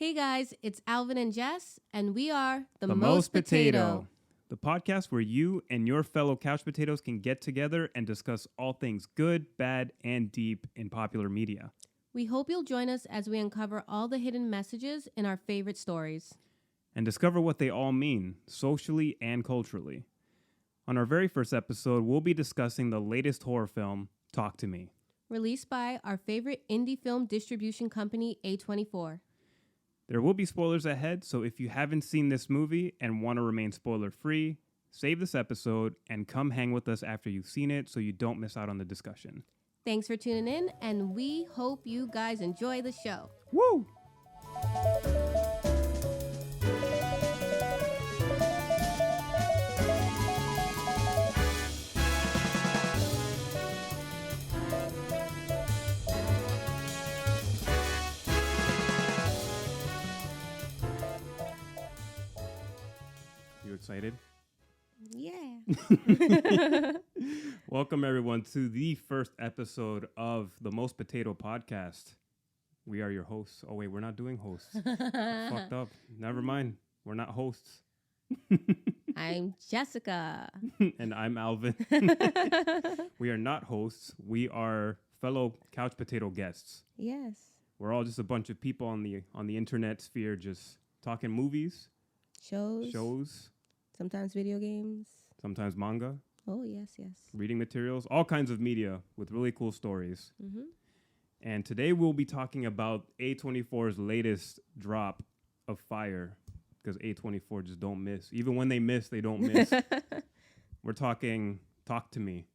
Hey guys, it's Alvin and Jess, and we are the Most Potato, the podcast where you and your fellow couch potatoes can get together and discuss all things good, bad, and deep in popular media. We hope you'll join us as we uncover all the hidden messages in our favorite stories. And discover what they all mean, socially and culturally. On our very first episode, we'll be discussing the latest horror film, Talk to Me. Released by our favorite indie film distribution company, A24. There will be spoilers ahead, so if you haven't seen this movie and want to remain spoiler-free, save this episode and come hang with us after you've seen it so you don't miss out on the discussion. Thanks for tuning in, and we hope you guys enjoy the show. Woo! You excited? Yeah. Welcome, everyone, to the first episode of the Most Potato podcast. We are your hosts. Oh, wait, we're not doing hosts. Fucked up. Never mind. We're not hosts. I'm Jessica. And I'm Alvin. We are not hosts. We are fellow couch potato guests. Yes. We're all just a bunch of people on the internet sphere just talking movies, shows, Sometimes video games. sometimes manga, Oh, yes. reading materials, all kinds of media with really cool stories. Mm-hmm. And today we'll be talking about A24's latest drop of fire, because A24 just don't miss. Even when they miss, they don't miss. We're talking Talk to Me.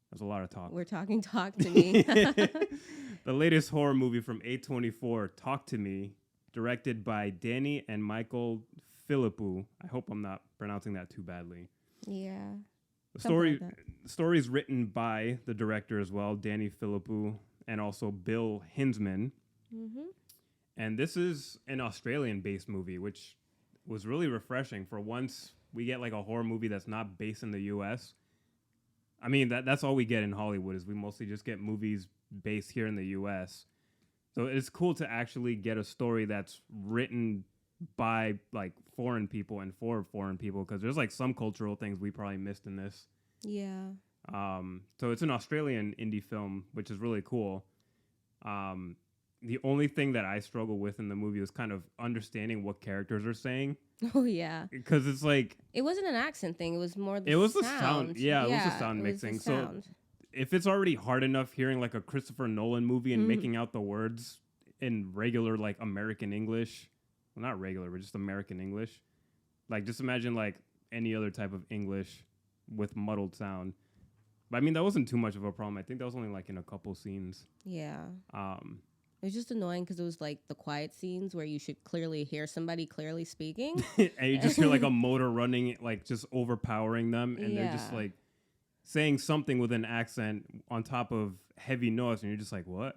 That's a lot of talk. We're talking Talk to Me. The latest horror movie from A24, Talk to Me, directed by Danny and Michael Philippou. I hope I'm not pronouncing that too badly. Yeah. The Something like story is written by the director as well, Danny Philippou, and also Bill Hinsman. Mm-hmm. And this is an Australian-based movie, which was really refreshing. For once, we get like a horror movie that's not based in the U.S. I mean, that's all we get in Hollywood is we mostly just get movies based here in the U.S. So it's cool to actually get a story that's written by like foreign people and for foreign people, because there's like some cultural things we probably missed in this. Yeah. So it's an Australian indie film, which is really cool. The only thing that I struggle with in the movie is kind of understanding what characters are saying. Oh, yeah. Because it's like... It wasn't an accent thing. It was more the sound. It was the sound. Yeah, it was the sound it mixing. Was the sound. So if it's already hard enough hearing like a Christopher Nolan movie and making out the words in regular like American English... Well, not regular, but just American English. Like, just imagine, like, any other type of English with muddled sound. But, I mean, that wasn't too much of a problem. I think that was only, like, in a couple scenes. Yeah. It was just annoying because it was, like, the quiet scenes where you should clearly hear somebody clearly speaking. And you just hear, like, a motor running, like, just overpowering them. And they're just, like, saying something with an accent on top of heavy noise. And you're just like, what?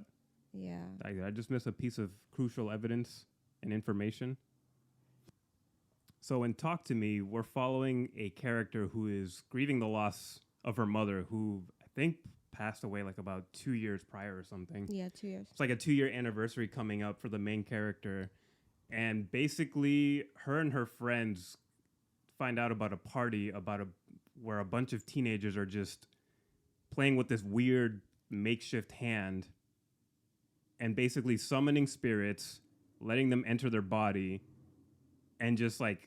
Yeah. Did I just miss a piece of crucial evidence and information? So in Talk to Me, we're following a character who is grieving the loss of her mother, who I think passed away like about 2 years prior or something. Yeah, 2 years. It's like a 2-year anniversary coming up for the main character. And basically, her and her friends find out about a party where a bunch of teenagers are just playing with this weird makeshift hand and basically summoning spirits, letting them enter their body, and just like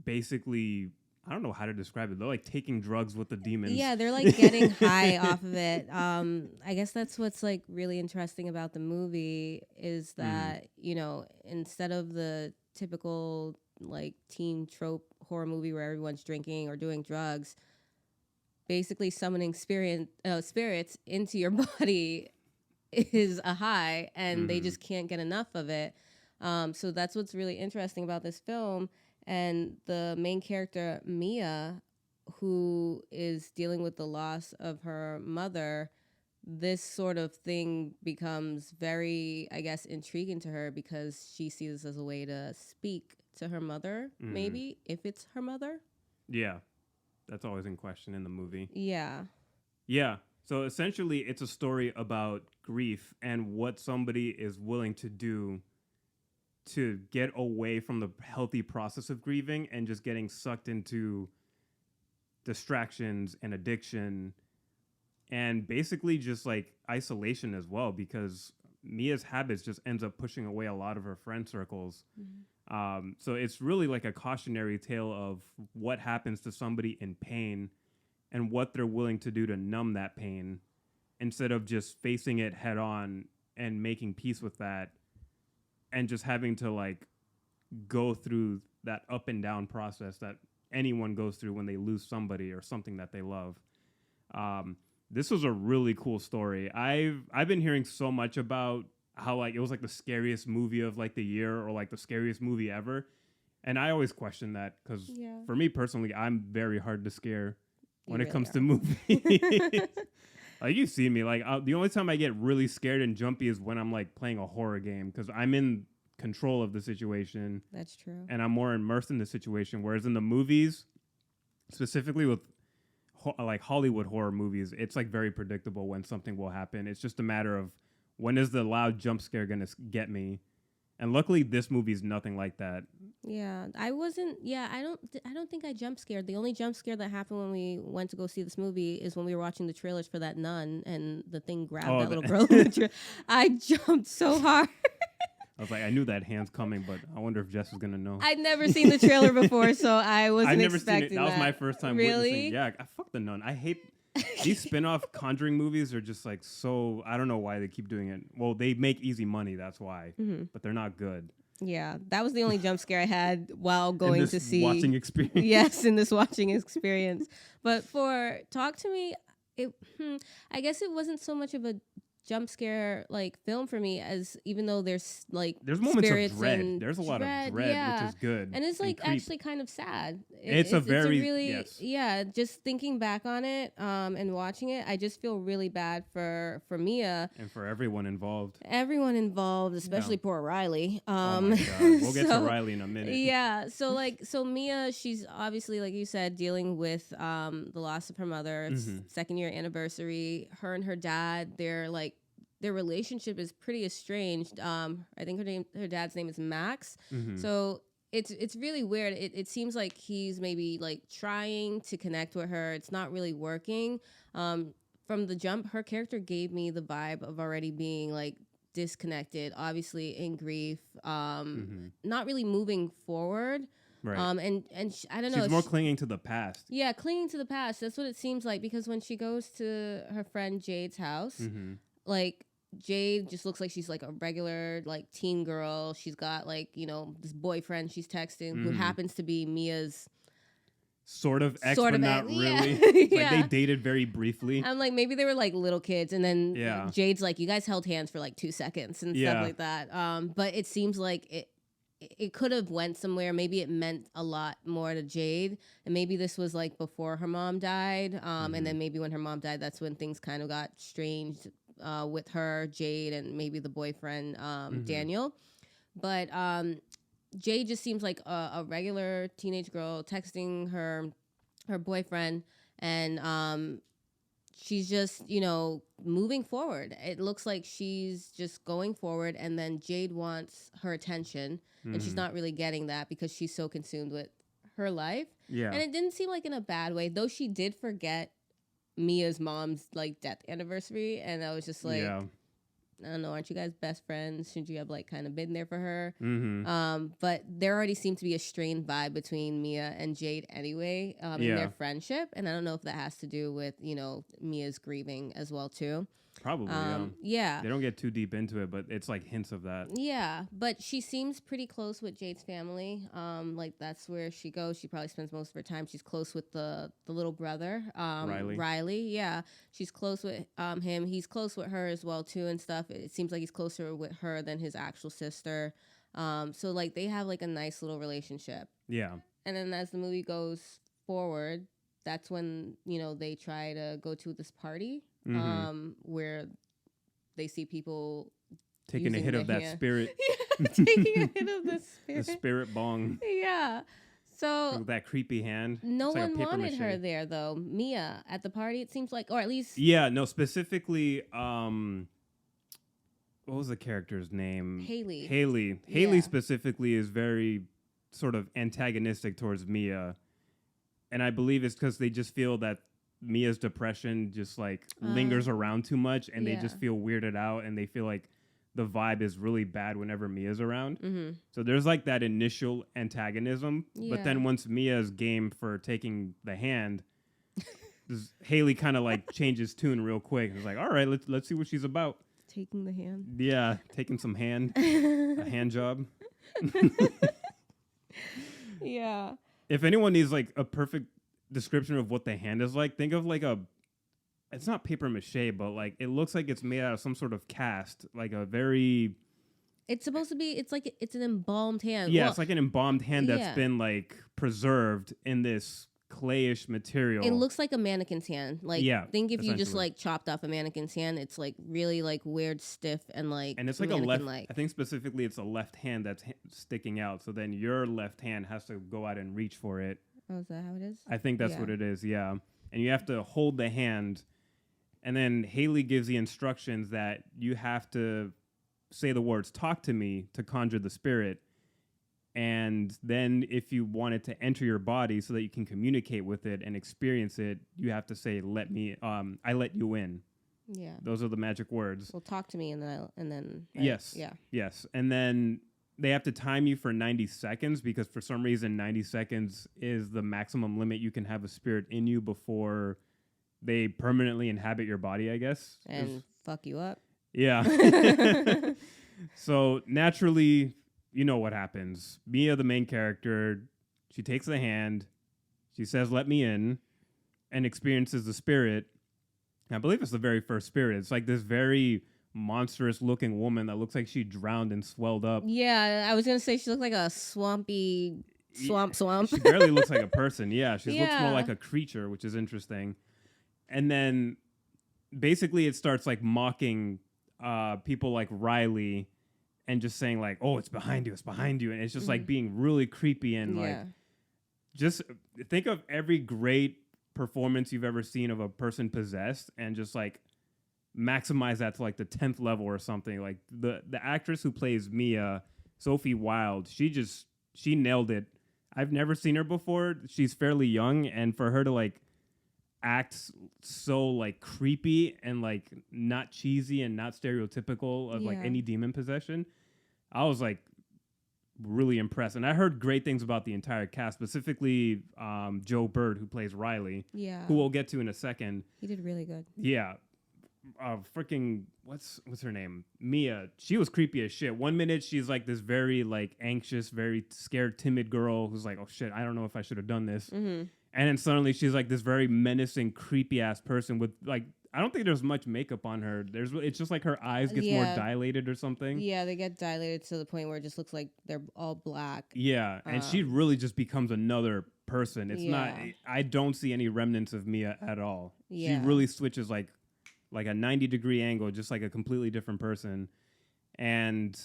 basically, I don't know how to describe it. They're like taking drugs with the demons. Yeah, they're like getting high off of it. I guess that's what's like really interesting about the movie is that, you know, instead of the typical like teen trope horror movie where everyone's drinking or doing drugs, basically summoning spirits into your body is a high, and they just can't get enough of it. So that's what's really interesting about this film. And the main character, Mia, who is dealing with the loss of her mother, this sort of thing becomes very, I guess, intriguing to her because she sees this as a way to speak to her mother, maybe, if it's her mother. Yeah, that's always in question in the movie. Yeah. Yeah. So essentially, it's a story about grief and what somebody is willing to do to get away from the healthy process of grieving and just getting sucked into distractions and addiction and basically just like isolation as well, because Mia's habits just ends up pushing away a lot of her friend circles. So it's really like a cautionary tale of what happens to somebody in pain and what they're willing to do to numb that pain instead of just facing it head on and making peace with that and just having to like go through that up and down process that anyone goes through when they lose somebody or something that they love. This was a really cool story. I've been hearing so much about how like it was like the scariest movie of like the year or like the scariest movie ever. And I always question that because for me personally, I'm very hard to scare when it comes to movies. Like you see me, like the only time I get really scared and jumpy is when I'm like playing a horror game because I'm in control of the situation. That's true. And I'm more immersed in the situation. Whereas in the movies, specifically with like Hollywood horror movies, it's like very predictable when something will happen. It's just a matter of when is the loud jump scare going to get me? And luckily this movie's nothing like that. Yeah, I don't think I jump scared. The only jump scare that happened when we went to go see this movie is when we were watching the trailers for that nun and the thing grabbed that little girl in the trailer. I jumped so hard. I was like, I knew that hand's coming, but I wonder if Jess was going to know. I'd never seen the trailer before, so I wasn't expecting that. That was my first time witnessing. Yeah, fuck the nun. I hate these spin-off Conjuring movies are just like so, I don't know why they keep doing it. Well, they make easy money, that's why. But they're not good. Yeah, that was the only jump scare I had while going to see watching experience. Yes, in this watching experience. But for Talk to Me, I guess it wasn't so much of a jump scare like film for me, as even though there's moments of dread. There's a lot of dread, which is good. And it's like actually kind of sad. It's a really just thinking back on it and watching it, I just feel really bad for Mia and for everyone involved. Especially poor Riley. Oh my God. We'll get to Riley in a minute. Yeah, so Mia, she's obviously, like you said, dealing with the loss of her mother. It's second year anniversary. Her and her dad, their relationship is pretty estranged. I think her dad's name is Max. So it's really weird. It seems like he's maybe like trying to connect with her. It's not really working. From the jump, her character gave me the vibe of already being like disconnected, obviously in grief, not really moving forward. Right. And I don't know. She's more clinging to the past. Yeah, clinging to the past. That's what it seems like, because when she goes to her friend Jade's house, like Jade just looks like she's like a regular like teen girl. She's got like, this boyfriend she's texting who happens to be Mia's sort of ex, but not really. Yeah. Like they dated very briefly. I'm like, maybe they were like little kids, and then Jade's like, you guys held hands for like 2 seconds and stuff like that. But it seems like it could have went somewhere. Maybe it meant a lot more to Jade, and maybe this was like before her mom died. And then maybe when her mom died, that's when things kind of got strange with her, Jade, and maybe the boyfriend, Daniel. But Jade just seems like a regular teenage girl texting her boyfriend, and she's just, moving forward. It looks like she's just going forward, and then Jade wants her attention, and she's not really getting that because she's so consumed with her life. Yeah. And it didn't seem like in a bad way, though she did forget Mia's mom's like death anniversary, and I was just like, I don't know, aren't you guys best friends? Shouldn't you have like kind of been there for her? But there already seemed to be a strained vibe between Mia and Jade anyway, in their friendship, and I don't know if that has to do with Mia's grieving as well too. Probably, yeah. They don't get too deep into it, but it's like hints of that. Yeah, but she seems pretty close with Jade's family. Like that's where she goes. She probably spends most of her time. She's close with the little brother, Riley. Yeah, she's close with him. He's close with her as well too and stuff. It seems like he's closer with her than his actual sister. So like they have like a nice little relationship. Yeah. And then as the movie goes forward, that's when they try to go to this party. Where they see people taking a hit of that spirit. Taking a hit of the spirit. The spirit bong. Yeah. So with that creepy hand. No one wanted her there though. Mia at the party, it seems like, or at least. Yeah, no, specifically what was the character's name? Haley. Haley specifically is very sort of antagonistic towards Mia. And I believe it's because they just feel that Mia's depression just like lingers around too much, and they just feel weirded out, and they feel like the vibe is really bad whenever Mia's around. Mm-hmm. So there's like that initial antagonism, but then once Mia's game for taking the hand, Haley kind of like changes tune real quick. It's like, all right, let's see what she's about. Taking the hand. Yeah, taking some a hand job. Yeah. If anyone needs like a perfect description of what the hand is like, think of like it's not paper mache, but like it looks like it's made out of some sort of cast, like a very. It's supposed to be. It's an embalmed hand. Yeah, it's like an embalmed hand that's been like preserved in this clayish material. It looks like a mannequin's hand. Like, think if you just like chopped off a mannequin's hand, it's like really like weird, stiff, and like. And it's like a left. I think specifically it's a left hand that's sticking out. So then your left hand has to go out and reach for it. Oh, is that how it is? I think that's what it is. Yeah, and you have to hold the hand, and then Haley gives the instructions that you have to say the words "talk to me" to conjure the spirit. And then if you want it to enter your body so that you can communicate with it and experience it, you have to say, I let you in. Yeah. Those are the magic words. Well, talk to me and then right? Yes. Yeah. Yes. And then they have to time you for 90 seconds because for some reason 90 seconds is the maximum limit you can have a spirit in you before they permanently inhabit your body, I guess. And fuck you up. Yeah. So naturally, you know what happens. Mia, the main character, she takes the hand, she says, let me in, and experiences the spirit. I believe it's the very first spirit. It's like this very monstrous looking woman that looks like she drowned and swelled up. Yeah, I was going to say she looked like a swampy swamp. She barely looks like a person. Yeah, she looks more like a creature, which is interesting. And then basically it starts like mocking people like Riley and just saying like, oh, it's behind you. And it's just like being really creepy and like, just think of every great performance you've ever seen of a person possessed and just like maximize that to like the 10th level or something. Like the actress who plays Mia, Sophie Wilde, she nailed it. I've never seen her before. She's fairly young, and for her to like act so like creepy and like not cheesy and not stereotypical of like any demon possession, I was like really impressed. And I heard great things about the entire cast, specifically Joe Bird, who plays Riley, who we'll get to in a second. He did really good. Yeah. Freaking what's her name? Mia. She was creepy as shit. One minute she's like this very like anxious, very scared, timid girl who's like, oh shit, I don't know if I should have done this. Mm-hmm. And then suddenly she's like this very menacing, creepy ass person with like, I don't think there's much makeup on her. It's just like her eyes get more dilated or something. Yeah, they get dilated to the point where it just looks like they're all black. Yeah, and she really just becomes another person. It's not. I don't see any remnants of Mia at all. Yeah. She really switches like a 90-degree angle, just like a completely different person. And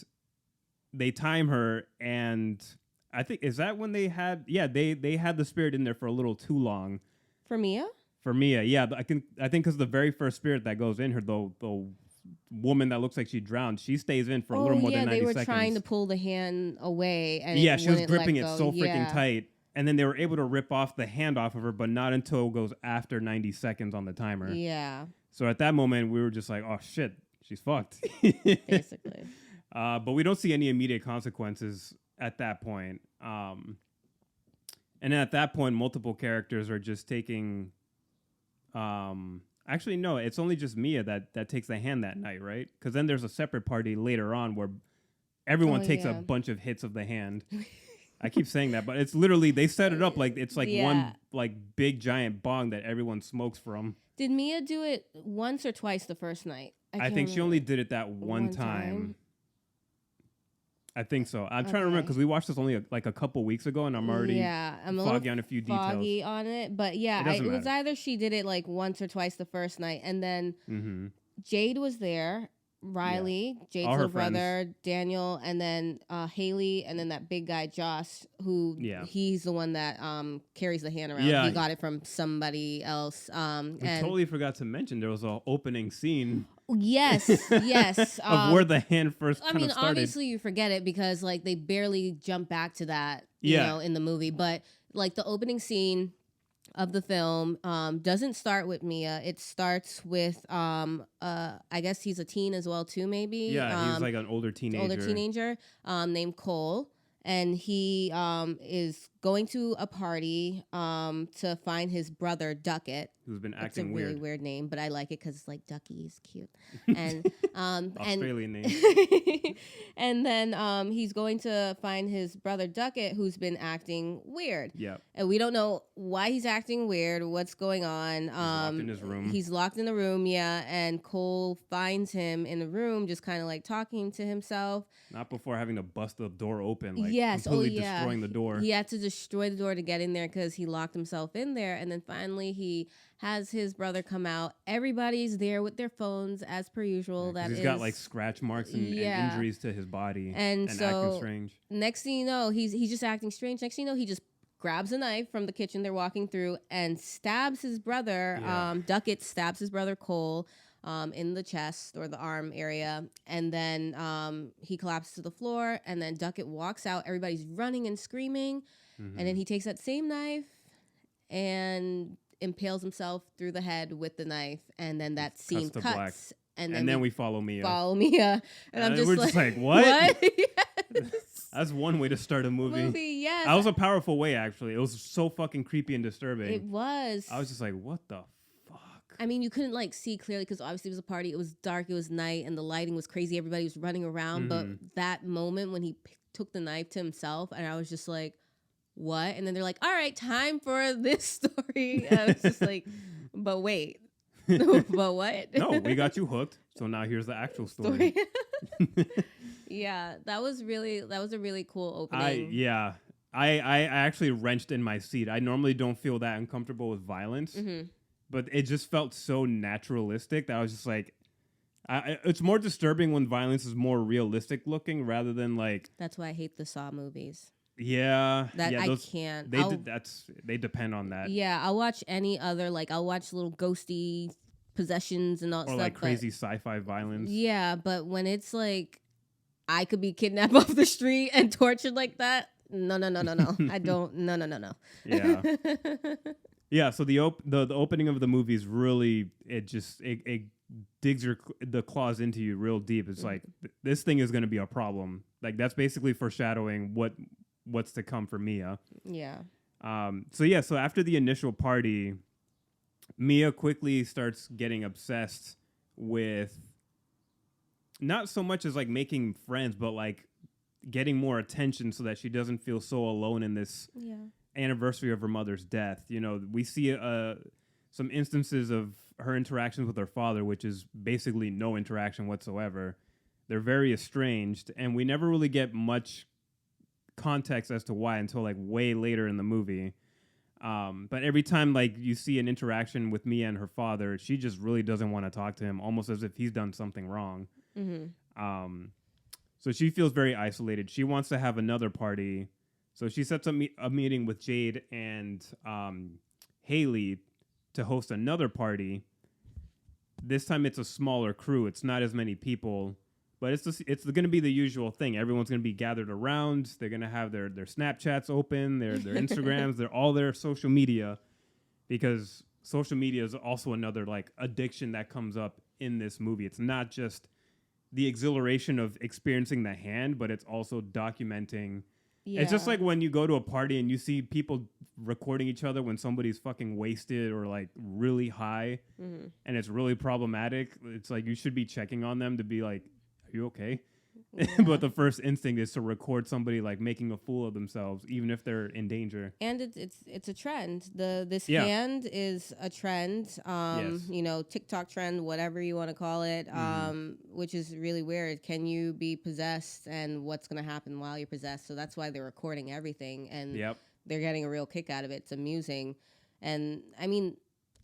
they time her, and I think, is that when they had? Yeah, they had the spirit in there for a little too long. For Mia? For Mia, yeah, I think because the very first spirit that goes in her, the woman that looks like she drowned, she stays in for a little more than 90 seconds. Yeah, they were trying to pull the hand away. And she was gripping it so freaking tight. And then they were able to rip off the hand off of her, but not until it goes after 90 seconds on the timer. Yeah. So at that moment, we were just like, oh, shit, she's fucked. Basically. But we don't see any immediate consequences at that point. And then at that point, multiple characters are just taking... actually, no, it's only just Mia that takes the hand that night, right? Because then there's a separate party later on where everyone takes a bunch of hits of the hand. I keep saying that, but it's literally, they set it up like it's like one like big giant bong that everyone smokes from. Did Mia do it once or twice the first night? I think she only did it that one time. I think so. I'm trying to remember because we watched this only like a couple weeks ago, and I'm already foggy on a few details. Foggy on it, but it was either she did it like once or twice the first night, and then Jade was there, Riley, Jade's little brother, Daniel, and then Haley, and then that big guy Josh, who he's the one that carries the hand around. He got it from somebody else. We totally forgot to mention there was an opening scene. Yes, yes. Of where the hand first I kind mean, of started. obviously you forget it because like they barely jump back to that, you Yeah. know, in the movie. But like the opening scene of the film doesn't start with Mia. It starts with I guess he's a teen as well too, maybe. Yeah, he's like an older teenager. Named Cole. And he is going to a party to find his brother Duckett. Who's been It's acting a weird. really weird name, but I like it because it's like Ducky is cute. And Australian name. and then he's going to find his brother Duckett, who's been acting weird. Yeah. And we don't know why he's acting weird, what's going on. He's locked in his room. He's locked in the room, yeah. And Cole finds him in the room, just kind of like talking to himself. Not before having to bust the door open, like yes, completely destroying the door. He had to destroy the door to get in there because he locked himself in there. And then finally he has his brother come out. Everybody's there with their phones as per usual. Yeah, he's got like scratch marks and injuries to his body and so acting strange. Next thing you know, he's just acting strange. Next thing you know, he just grabs a knife from the kitchen they're walking through and stabs his brother. Yeah. Duckett stabs his brother Cole in the chest or the arm area. And then he collapses to the floor. And then Duckett walks out. Everybody's running and screaming. Mm-hmm. And then he takes that same knife and impales himself through the head with the knife. And then that scene cuts. And then we follow Mia. And I'm just we're just like, what? Yes. That's one way to start a movie. Yes. That was a powerful way, actually. It was so fucking creepy and disturbing. It was. I was just like, what the fuck? I mean, you couldn't like see clearly because obviously it was a party. It was dark. It was night, and the lighting was crazy. Everybody was running around. Mm-hmm. But that moment when he took the knife to himself, and I was just like, what? And then they're like, all right, time for this story. I was just like, but wait. But what? No, we got you hooked. So now here's the actual story. Yeah, that was a really cool opening. I actually wrenched in my seat. I normally don't feel that uncomfortable with violence, but it just felt so naturalistic that I was just like, it's more disturbing when violence is more realistic looking rather than like. That's why I hate the Saw movies. Yeah, I can't. They depend on that. Yeah, I'll watch any other I'll watch little ghosty possessions and all or stuff. Like crazy sci-fi violence. Yeah, but when it's like I could be kidnapped off the street and tortured like that, no. I don't. No. Yeah. Yeah. So the opening of the movie is really it digs the claws into you real deep. It's like this thing is going to be a problem. Like that's basically foreshadowing what's to come for Mia. Yeah. So after the initial party, Mia quickly starts getting obsessed with not so much as like making friends, but like getting more attention so that she doesn't feel so alone in this anniversary of her mother's death. You know, we see some instances of her interactions with her father, which is basically no interaction whatsoever. They're very estranged, and we never really get much context as to why until like way later in the movie. But every time like you see an interaction with Mia and her father, she just really doesn't want to talk to him, almost as if he's done something wrong. Mm-hmm. So she feels very isolated. She wants to have another party. So she sets up a meeting with Jade and Haley to host another party. This time it's a smaller crew. It's not as many people. But it's going to be the usual thing. Everyone's going to be gathered around. They're going to have their Snapchats open, their Instagrams, all their social media, because social media is also another like addiction that comes up in this movie. It's not just the exhilaration of experiencing the hand, but it's also documenting. Yeah. It's just like when you go to a party and you see people recording each other when somebody's fucking wasted or like really high, and it's really problematic. It's like you should be checking on them to be like, you okay? Yeah. But the first instinct is to record somebody like making a fool of themselves, even if they're in danger. And it's a trend. This hand is a trend. Yes. You know, TikTok trend, whatever you want to call it. Which is really weird. Can you be possessed, and what's going to happen while you're possessed? So that's why they're recording everything, and they're getting a real kick out of it. It's amusing, and I mean.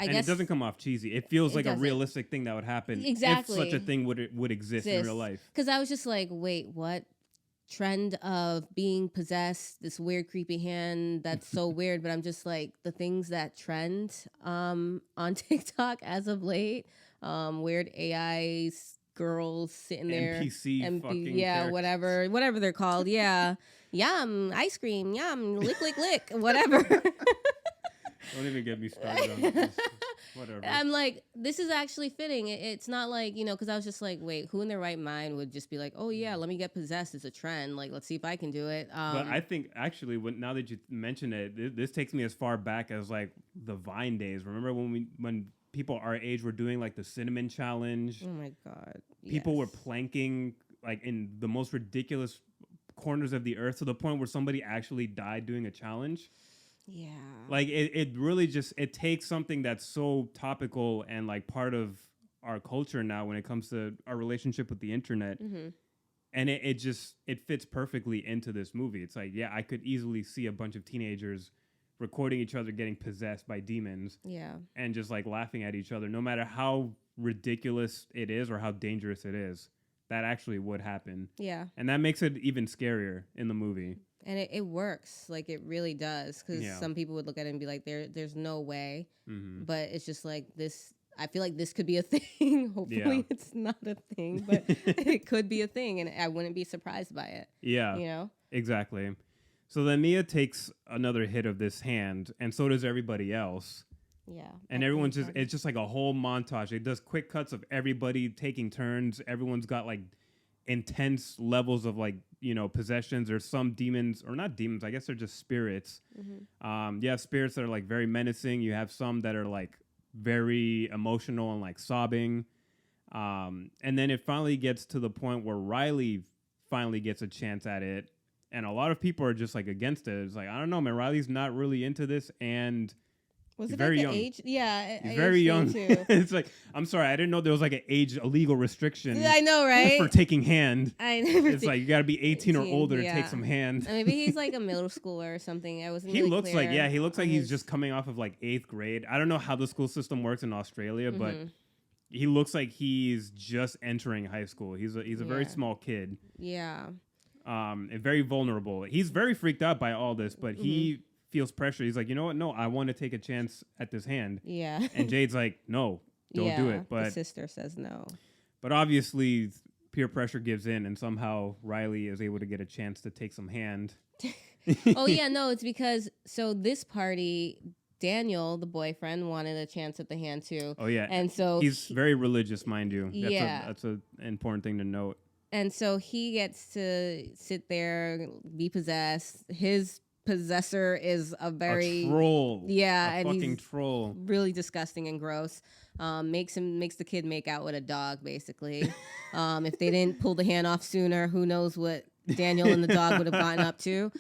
I guess it doesn't come off cheesy. It feels like a realistic thing that would happen if such a thing would exist in real life. Because I was just like, wait, what? Trend of being possessed, this weird, creepy hand that's so weird. But I'm just like, the things that trend on TikTok as of late weird AI girls sitting there. NPC fucking yeah, characters. whatever they're called. Yeah. Yum, ice cream, yum, lick, whatever. Don't even get me started on this. Whatever. I'm like, this is actually fitting. It's not like, because I was just like, wait, who in their right mind would just be like, oh yeah, let me get possessed. It's a trend. Like, let's see if I can do it. But I think actually, now that you mention it, this takes me as far back as like the Vine days. Remember when people our age were doing like the cinnamon challenge? Oh my God. People were planking like in the most ridiculous corners of the earth to the point where somebody actually died doing a challenge. Yeah. Like it really just, it takes something that's so topical and like part of our culture now when it comes to our relationship with the internet. Mm-hmm. And it fits perfectly into this movie. It's like, yeah, I could easily see a bunch of teenagers recording each other getting possessed by demons. Yeah. And just like laughing at each other, no matter how ridiculous it is or how dangerous it is. That actually would happen. Yeah. And that makes it even scarier in the movie. And it works. Like, it really does. Because some people would look at it and be like, there's no way. Mm-hmm. But it's just like this. I feel like this could be a thing. Hopefully it's not a thing. But it could be a thing. And I wouldn't be surprised by it. Yeah. Exactly. So then Mia takes another hit of this hand. And so does everybody else. Yeah. And it's just like a whole montage. It does quick cuts of everybody taking turns. Everyone's got like intense levels of like, possessions. There's some demons, or not demons, I guess they're just spirits. Mm-hmm. You have spirits that are like very menacing. You have some that are like very emotional and like sobbing. And then it finally gets to the point where Riley finally gets a chance at it. And a lot of people are just like against it. It's like, I don't know, man, Riley's not really into this. And was it very at the young. Age? Yeah, he's very young. Too. It's like, I'm sorry, I didn't know there was like a legal restriction. I know, right? For taking hand. I never. It's like you got to be 18 or older to take some hand. Maybe he's like a middle schooler or something. I wasn't. He really looks like he looks like he's just coming off of like 8th grade. I don't know how the school system works in Australia, but he looks like he's just entering high school. He's a very small kid. Yeah. And very vulnerable. He's very freaked out by all this, but he feels pressure. He's like, you know what? No, I want to take a chance at this hand. Yeah. And Jade's like, no, don't do it. But the sister says no. But obviously, peer pressure gives in, and somehow Riley is able to get a chance to take some hand. Oh yeah, no, it's because this party, Daniel, the boyfriend, wanted a chance at the hand too. Oh yeah, and so he's very religious, mind you. That's an important thing to note. And so he gets to sit there, be possessed. His possessor is a troll. Yeah, and fucking troll. Really disgusting and gross. Makes the kid make out with a dog, basically. If they didn't pull the hand off sooner, who knows what Daniel and the dog would have gotten up to.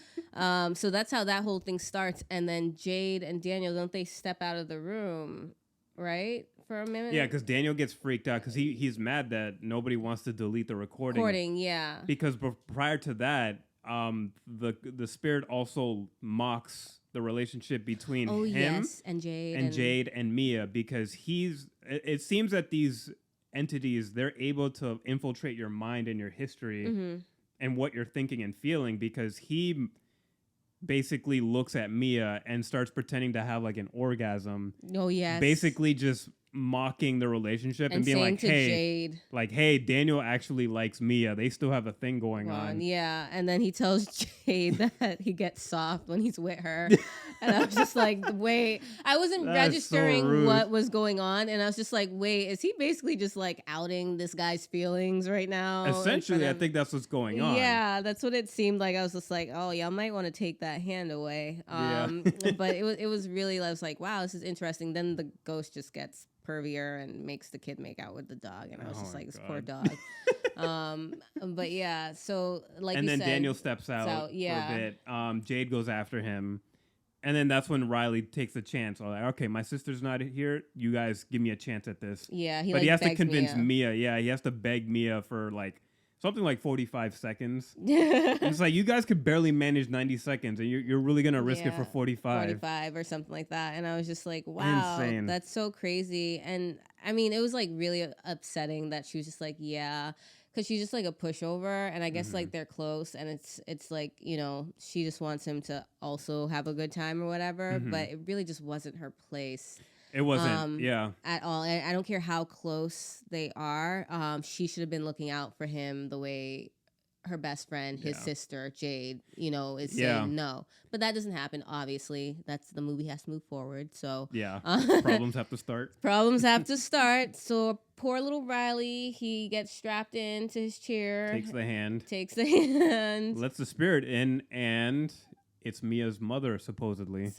So that's how that whole thing starts. And then Jade and Daniel, don't they step out of the room, right? For a minute? Yeah, because Daniel gets freaked out because he's mad that nobody wants to delete the recording. Yeah. Because prior to that, the spirit also mocks the relationship between him and Jade and Mia, because it seems that these entities, they're able to infiltrate your mind and your history and what you're thinking and feeling, because he basically looks at Mia and starts pretending to have like an orgasm. Oh yes. Basically just mocking the relationship and being like, Jade, hey, Daniel actually likes Mia. They still have a thing going on. Yeah. And then he tells Jade that he gets soft when he's with her. And I was just like, wait, I wasn't registering what was going on. And I was just like, wait, is he basically just like outing this guy's feelings right now? Essentially, I think that's what's going on. Yeah, that's what it seemed like. I was just like, oh, y'all might want to take that hand away. But it was really, I was like, wow, this is interesting. Then the ghost just gets pervier and makes the kid make out with the dog, and I was just like, this poor dog. But yeah, so like, and then Daniel steps out for a bit. Jade goes after him, and then that's when Riley takes a chance. Like, okay, my sister's not here, you guys give me a chance at this. Yeah, but he has to convince Mia. Yeah, he has to beg Mia for like something like 45 seconds. It's like, you guys could barely manage 90 seconds, and you're really going to risk it for 45. 45 or something like that. And I was just like, wow, insane. That's so crazy. And I mean, it was like really upsetting that she was just like, yeah, because she's just like a pushover. And I guess like they're close, and it's like, she just wants him to also have a good time or whatever. But it really just wasn't her place. It wasn't. Yeah. At all. And I don't care how close they are. She should have been looking out for him the way her best friend, his sister Jade, is saying no. But that doesn't happen. Obviously, the movie has to move forward. So problems have to start. Problems have to start. So poor little Riley, he gets strapped into his chair. Takes the hand. Lets the spirit in, and it's Mia's mother, supposedly.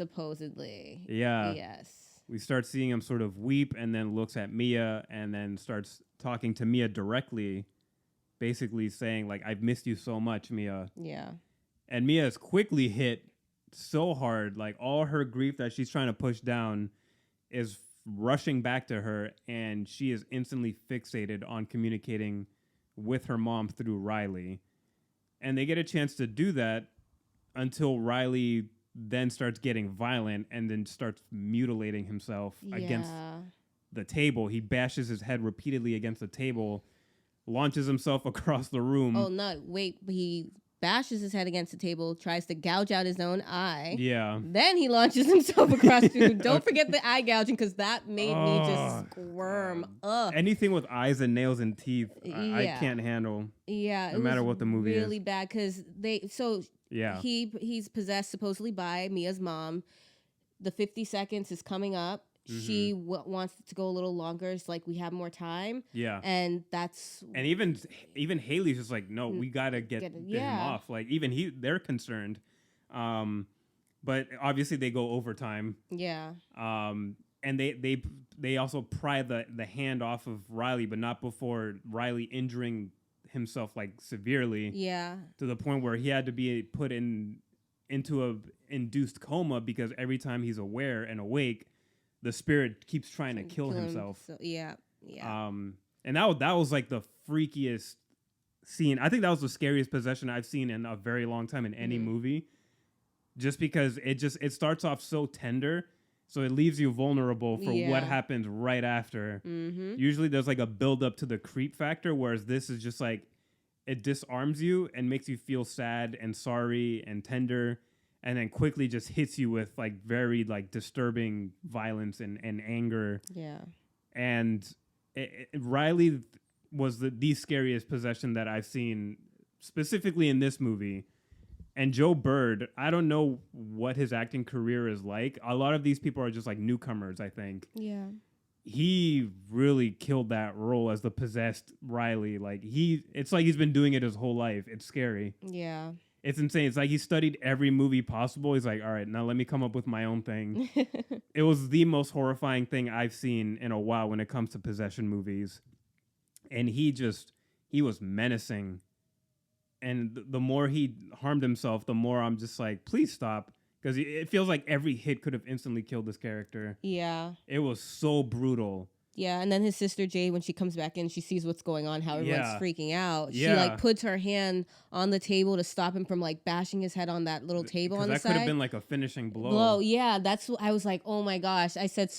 Yeah. Yes. We start seeing him sort of weep, and then looks at Mia, and then starts talking to Mia directly, basically saying, like, I've missed you so much, Mia. Yeah. And Mia is quickly hit so hard, like all her grief that she's trying to push down is rushing back to her, and she is instantly fixated on communicating with her mom through Riley. And they get a chance to do that until Riley then starts getting violent and then starts mutilating himself against the table. He bashes his head repeatedly against the table, launches himself across the room. Oh, no. Wait, he bashes his head against the table, tries to gouge out his own eye. Yeah. Then he launches himself across the room. Don't forget the eye gouging, because that made me just squirm. Anything with eyes and nails and teeth, I can't handle. Yeah. No matter what the movie is. Really bad, because he's possessed supposedly by Mia's mom. The 50 seconds is coming up. Mm-hmm. She wants it to go a little longer. It's like we have more time. Yeah. And that's... And even Haley's just like, no, we got to get him off. Like, even they're concerned. But obviously they go overtime. Yeah. And they also pry the hand off of Riley, but not before Riley injuring himself, like, severely. Yeah. To the point where he had to be put into a induced coma, because every time he's aware and awake, the spirit keeps trying to kill himself. So, yeah. And that was like the freakiest scene. I think that was the scariest possession I've seen in a very long time in any movie. Just because it starts off so tender, so it leaves you vulnerable for what happens right after. Mm-hmm. Usually there's like a build up to the creep factor, whereas this is just like, it disarms you and makes you feel sad and sorry and tender, and then quickly just hits you with like very like disturbing violence and anger. Yeah. And Riley was the scariest possession that I've seen, specifically in this movie. And Joe Bird, I don't know what his acting career is like. A lot of these people are just like newcomers, I think. Yeah. He really killed that role as the possessed Riley. Like, it's like he's been doing it his whole life. It's scary. Yeah. It's insane. It's like he studied every movie possible. He's like, all right, now let me come up with my own thing. It was the most horrifying thing I've seen in a while when it comes to possession movies. And he was menacing. And the more he harmed himself, the more I'm just like, please stop. Because it feels like every hit could have instantly killed this character. Yeah. It was so brutal. Yeah, and then his sister Jade, when she comes back in, she sees what's going on, how everyone's freaking out. She like puts her hand on the table to stop him from like bashing his head on that little table on the side. That could have been like a finishing blow. Yeah, that's what I was like, oh my gosh. I said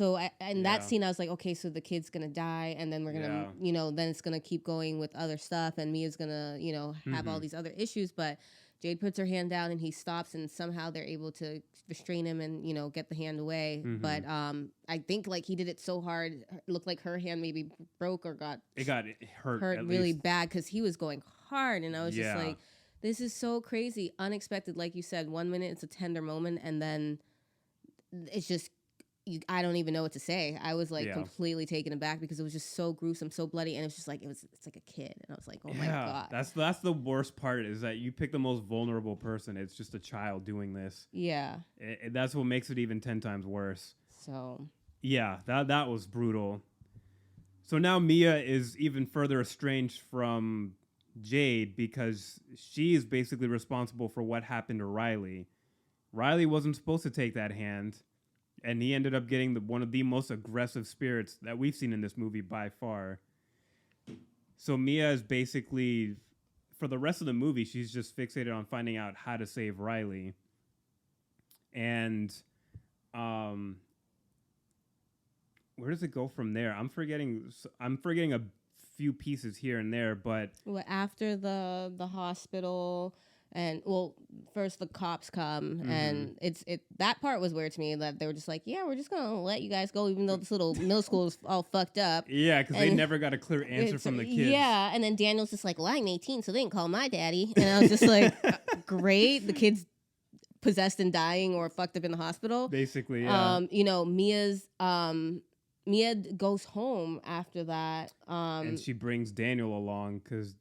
in that scene I was like, okay, so the kid's gonna die, and then we're gonna then it's gonna keep going with other stuff, and Mia's gonna have all these other issues, but Jade puts her hand down and he stops, and somehow they're able to restrain him and, get the hand away. Mm-hmm. But I think like he did it so hard, it looked like her hand maybe broke or got hurt really bad, because he was going hard. And I was just like, this is so crazy, unexpected. Like you said, 1 minute it's a tender moment, and then it's just, I don't even know what to say. I was like completely taken aback, because it was just so gruesome, so bloody, and it's just like it's like a kid, and I was like, oh my god. That's the worst part, is that you pick the most vulnerable person. It's just a child doing this. Yeah, that's what makes it even 10 times worse. So yeah, that was brutal. So now Mia is even further estranged from Jade, because she is basically responsible for what happened to Riley. Riley wasn't supposed to take that hand. And he ended up getting one of the most aggressive spirits that we've seen in this movie by far. So Mia is basically, for the rest of the movie, she's just fixated on finding out how to save Riley. And where does it go from there? I'm forgetting a few pieces here and there, but after the hospital, And well, first the cops come, and that part was weird to me, that they were just like, yeah, we're just gonna let you guys go, even though this little middle school is all fucked up. Yeah, because they never got a clear answer from the kids. Yeah, and then Daniel's just like, well, I'm 18, so they didn't call my daddy. And I was just like, great, the kid's possessed and dying or fucked up in the hospital. Basically, yeah. You know, Mia goes home after that. And she brings Daniel along because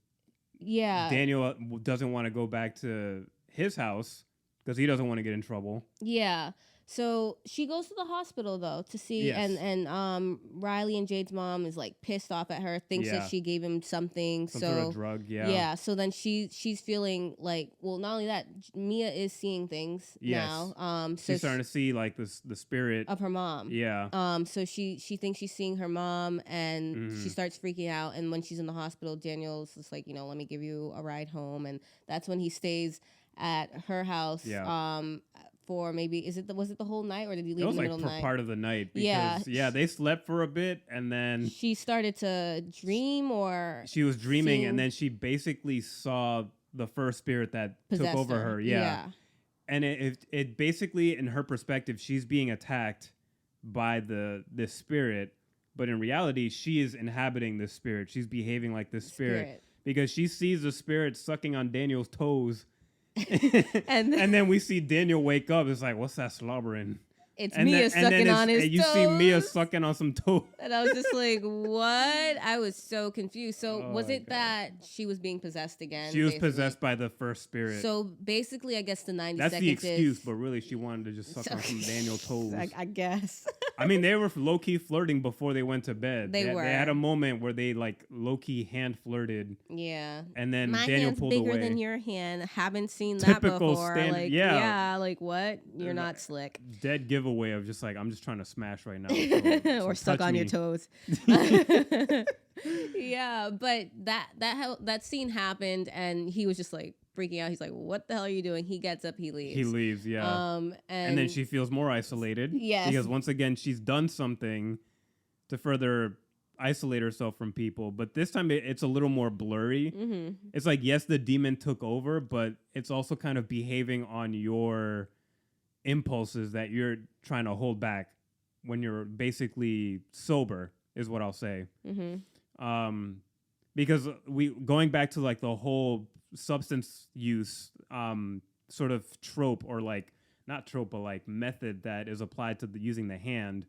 Daniel doesn't want to go back to his house because he doesn't want to get in trouble. Yeah. So she goes to the hospital though to see, and Riley and Jade's mom is like pissed off at her, thinks that she gave him something, some sort of drug. Yeah. So then she's feeling like, well, not only that, Mia is seeing things now. So she's starting to see like the spirit of her mom. Yeah. So she thinks she's seeing her mom, and she starts freaking out. And when she's in the hospital, Daniel's just like, let me give you a ride home, and that's when he stays at her house. Yeah. For maybe was it the whole night, or did he leave in the middle of the night? Part of the night. Because, they slept for a bit, and then she started to dream, or she was dreaming, and then she basically saw the first spirit that took over her. Yeah. And it basically, in her perspective, she's being attacked by this spirit, but in reality, she is inhabiting this spirit. She's behaving like this spirit because she sees the spirit sucking on Daniel's toes. and then we see Daniel wake up. It's like, what's that slobbering? It's Mia sucking on his toes. You see Mia sucking on some toes. And I was just like, what? I was so confused. So was it that she was being possessed again? She was possessed by the first spirit. So basically, I guess the 90 That's seconds the excuse, but really she wanted to just suck on some Daniel's toes. I guess. I mean, they were low-key flirting before they went to bed. They were. They had a moment where they like low-key hand flirted. Yeah. And then My Daniel hand's pulled bigger away. than your hand. Haven't seen Typical that before. Like what? You're not slick. Dead giveaway of just like, I'm just trying to smash right now. So or suck on your toes. Yeah, but that scene happened, and he was just like freaking out. He's like, what the hell are you doing? He gets up, he leaves. He leaves, yeah. And then she feels more isolated. Yes. Because once again, she's done something to further isolate herself from people. But this time it's a little more blurry. Mm-hmm. It's like, yes, the demon took over, but it's also kind of behaving on your impulses that you're trying to hold back when you're basically sober, is what I'll say. Mm-hmm. Because going back to like the whole substance use sort of trope, or like not trope, but like method that is applied to using the hand,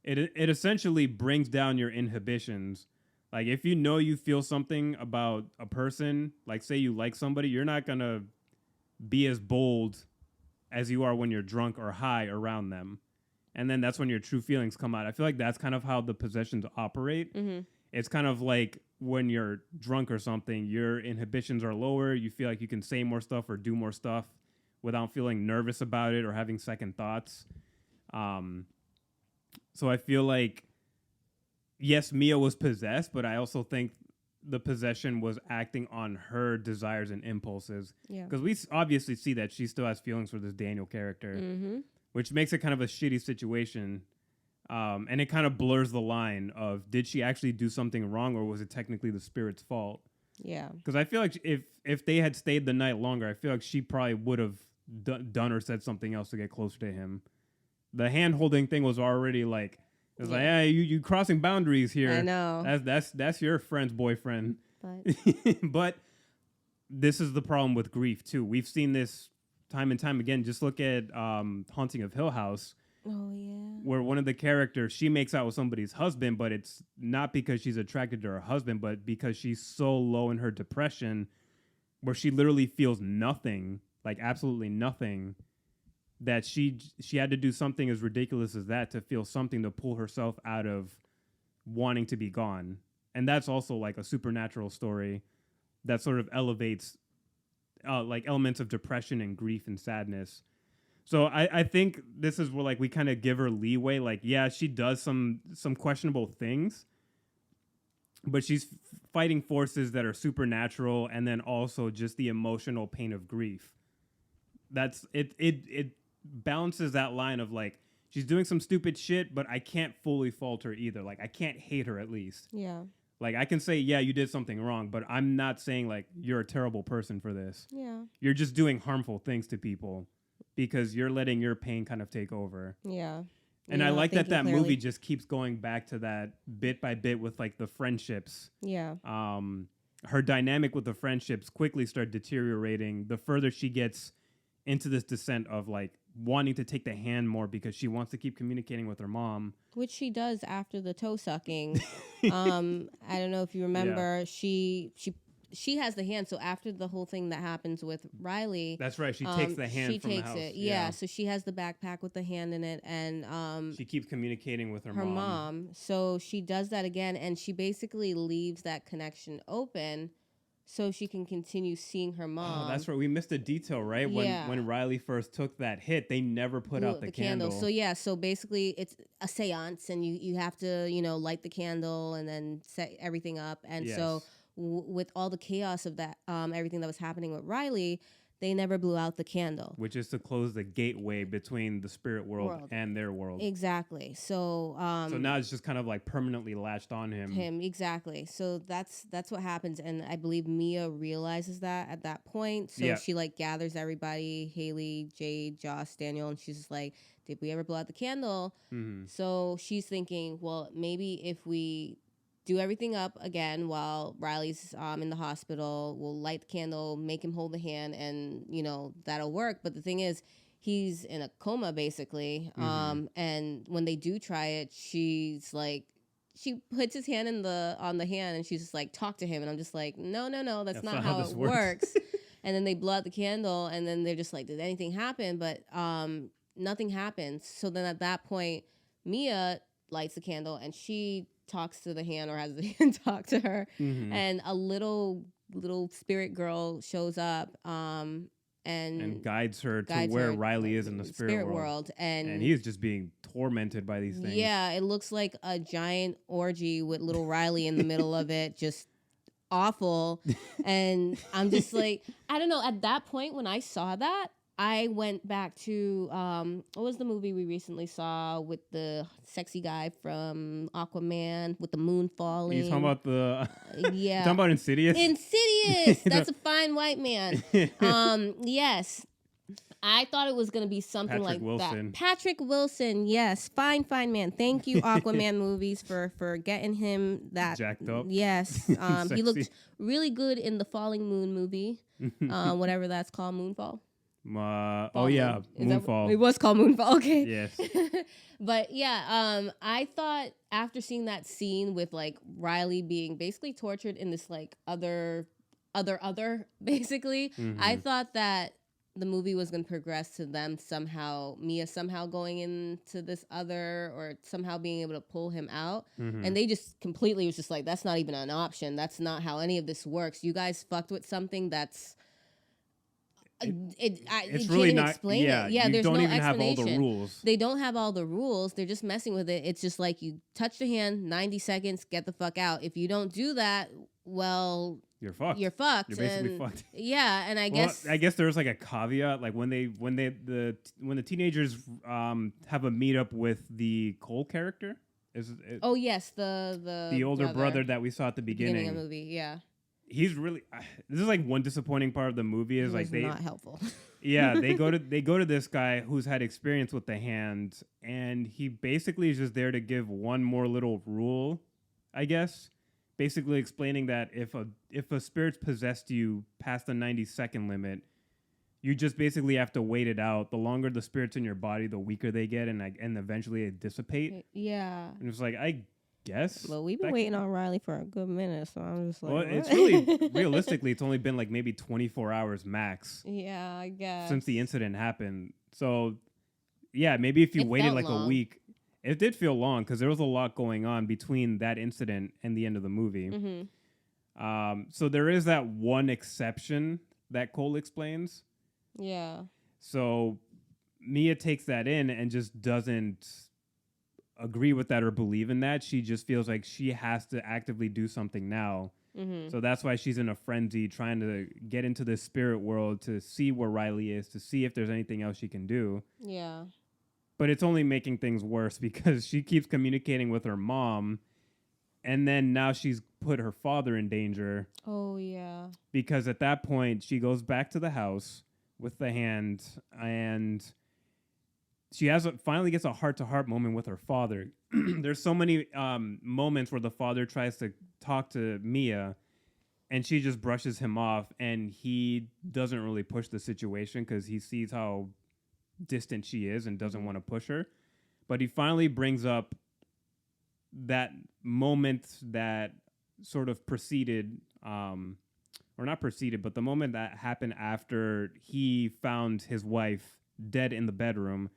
it essentially brings down your inhibitions. Like if you feel something about a person, like say you like somebody, you're not gonna be as bold as you are when you're drunk or high around them. And then that's when your true feelings come out. I feel like that's kind of how the possessions operate. Mm-hmm. It's kind of like when you're drunk or something, your inhibitions are lower. You feel like you can say more stuff or do more stuff without feeling nervous about it or having second thoughts. So I feel like, yes, Mia was possessed, but I also think the possession was acting on her desires and impulses. Yeah. Because we obviously see that she still has feelings for this Daniel character, mm-hmm. which makes it kind of a shitty situation. And it kind of blurs the line of, did she actually do something wrong, or was it technically the spirit's fault? Yeah. Because I feel like if they had stayed the night longer, I feel like she probably would have done or said something else to get closer to him. The hand-holding thing was already like, it's like, hey, you crossing boundaries here. I know. That's your friend's boyfriend. But but this is the problem with grief too. We've seen this time and time again. Just look at Haunting of Hill House. Oh yeah. Where one of the characters, she makes out with somebody's husband, but it's not because she's attracted to her husband, but because she's so low in her depression, where she literally feels nothing, like absolutely nothing, that she had to do something as ridiculous as that to feel something to pull herself out of wanting to be gone. And that's also like a supernatural story that sort of elevates like elements of depression and grief and sadness. So I think this is where like we kind of give her leeway. Like, yeah, she does some questionable things, but she's fighting forces that are supernatural, and then also just the emotional pain of grief. That's it balances that line of like, she's doing some stupid shit, but I can't fully fault her either. Like, I can't hate her at least. Yeah. Like, I can say, yeah, you did something wrong, but I'm not saying, like, you're a terrible person for this. Yeah. You're just doing harmful things to people because you're letting your pain kind of take over. Yeah. And You're I not like that thinking clearly. movie just keeps going back to that bit by bit with, like, the friendships. Yeah. Her dynamic with the friendships quickly start deteriorating the further she gets into this descent of, like, wanting to take the hand more because she wants to keep communicating with her mom. Which she does after the toe sucking. I don't know if you remember, she has the hand. So after the whole thing that happens with Riley, that's right. She takes the hand from the house. It. Yeah. So she has the backpack with the hand in it, and she keeps communicating with her mom. So she does that again, and she basically leaves that connection open. So she can continue seeing her mom. Oh, that's right. We missed a detail, right? When Riley first took that hit, they never put out the candle. So yeah, so basically it's a seance, and you have to, light the candle and then set everything up. And so with all the chaos of that, everything that was happening with Riley, they never blew out the candle. Which is to close the gateway between the spirit world and their world. Exactly. So so now it's just kind of like permanently latched on him. Exactly. So that's what happens, and I believe Mia realizes that at that point. So she like gathers everybody, Haley, Jade, Joss, Daniel, and she's just like, did we ever blow out the candle? Mm-hmm. So she's thinking, well, maybe if we do everything up again while Riley's in the hospital, we'll light the candle, make him hold the hand, and that'll work. But the thing is, he's in a coma basically. Mm-hmm. And when they do try it, she's like, she puts his hand on the hand, and she's just like, talk to him. And I'm just like, no, that's not how it works. And then they blow out the candle, and then they're just like, did anything happen? But nothing happens. So then at that point, Mia lights the candle, and she talks to the hand, or has the hand talk to her. Mm-hmm. And a little spirit girl shows up and guides her to where Riley is in the spirit world. And he's just being tormented by these things. Yeah, it looks like a giant orgy with little Riley in the middle of it, just awful. And I'm just like, I don't know, at that point when I saw that, I went back to, what was the movie we recently saw with the sexy guy from Aquaman with the moon falling? You talking about the... yeah. Talking about Insidious? Insidious! That's a fine white man. Yes. I thought it was going to be something Patrick like Wilson. that. Patrick Wilson, yes. Fine man. Thank you, Aquaman movies, for getting him that... jacked up. Yes. He looked really good in the Falling Moon movie, whatever that's called, Moonfall. Moonfall. It was called Moonfall. Okay. Yes. But yeah, I thought after seeing that scene with like Riley being basically tortured in this like other basically, mm-hmm. I thought that the movie was going to progress to them Mia somehow going into this other, or somehow being able to pull him out. Mm-hmm. And they just completely was just like, that's not even an option. That's not how any of this works. You guys fucked with something that's it's really not explain it. Yeah, there's no explanation. Have all the rules. They don't have all the rules. They're just messing with it. It's just like, you touch the hand, 90 seconds, get the fuck out. If you don't do that, well, you're fucked. You're fucked. You're basically fucked. Yeah, and I guess there's like a caveat, like when the teenagers have a meetup with the Cole character. Oh yes, the older brother that we saw at the beginning of the movie. Yeah. He's really. This is like one disappointing part of the movie is like not helpful. Yeah, they go to this guy who's had experience with the hand, and he basically is just there to give one more little rule, I guess. Basically explaining that if a spirit's possessed you past the 90-second limit, you just basically have to wait it out. The longer the spirit's in your body, the weaker they get, and eventually it dissipate. Yeah. And it's like, I guess. Well, we've been waiting on Riley for a good minute, so I'm just like, well, it's really, realistically, it's only been like maybe 24 hours max. Yeah, I guess. Since the incident happened. So, yeah, maybe if you waited like a week. It did feel long because there was a lot going on between that incident and the end of the movie. Mm-hmm. So there is that one exception that Cole explains. Yeah. So Mia takes that in and just doesn't agree with that or believe in that. She just feels like she has to actively do something now. Mm-hmm. So that's why she's in a frenzy trying to get into the spirit world to see where Riley is, to see if there's anything else she can do. Yeah. But it's only making things worse because she keeps communicating with her mom, And then now she's put her father in danger Oh yeah. because at that point she goes back to the house with the hand, and she finally gets a heart-to-heart moment with her father. There's so many moments where the father tries to talk to Mia, and she just brushes him off, and he doesn't really push the situation because he sees how distant she is and doesn't want to push her. But he finally brings up that moment that sort of preceded, or not preceded, but the moment that happened after he found his wife dead in the bedroom.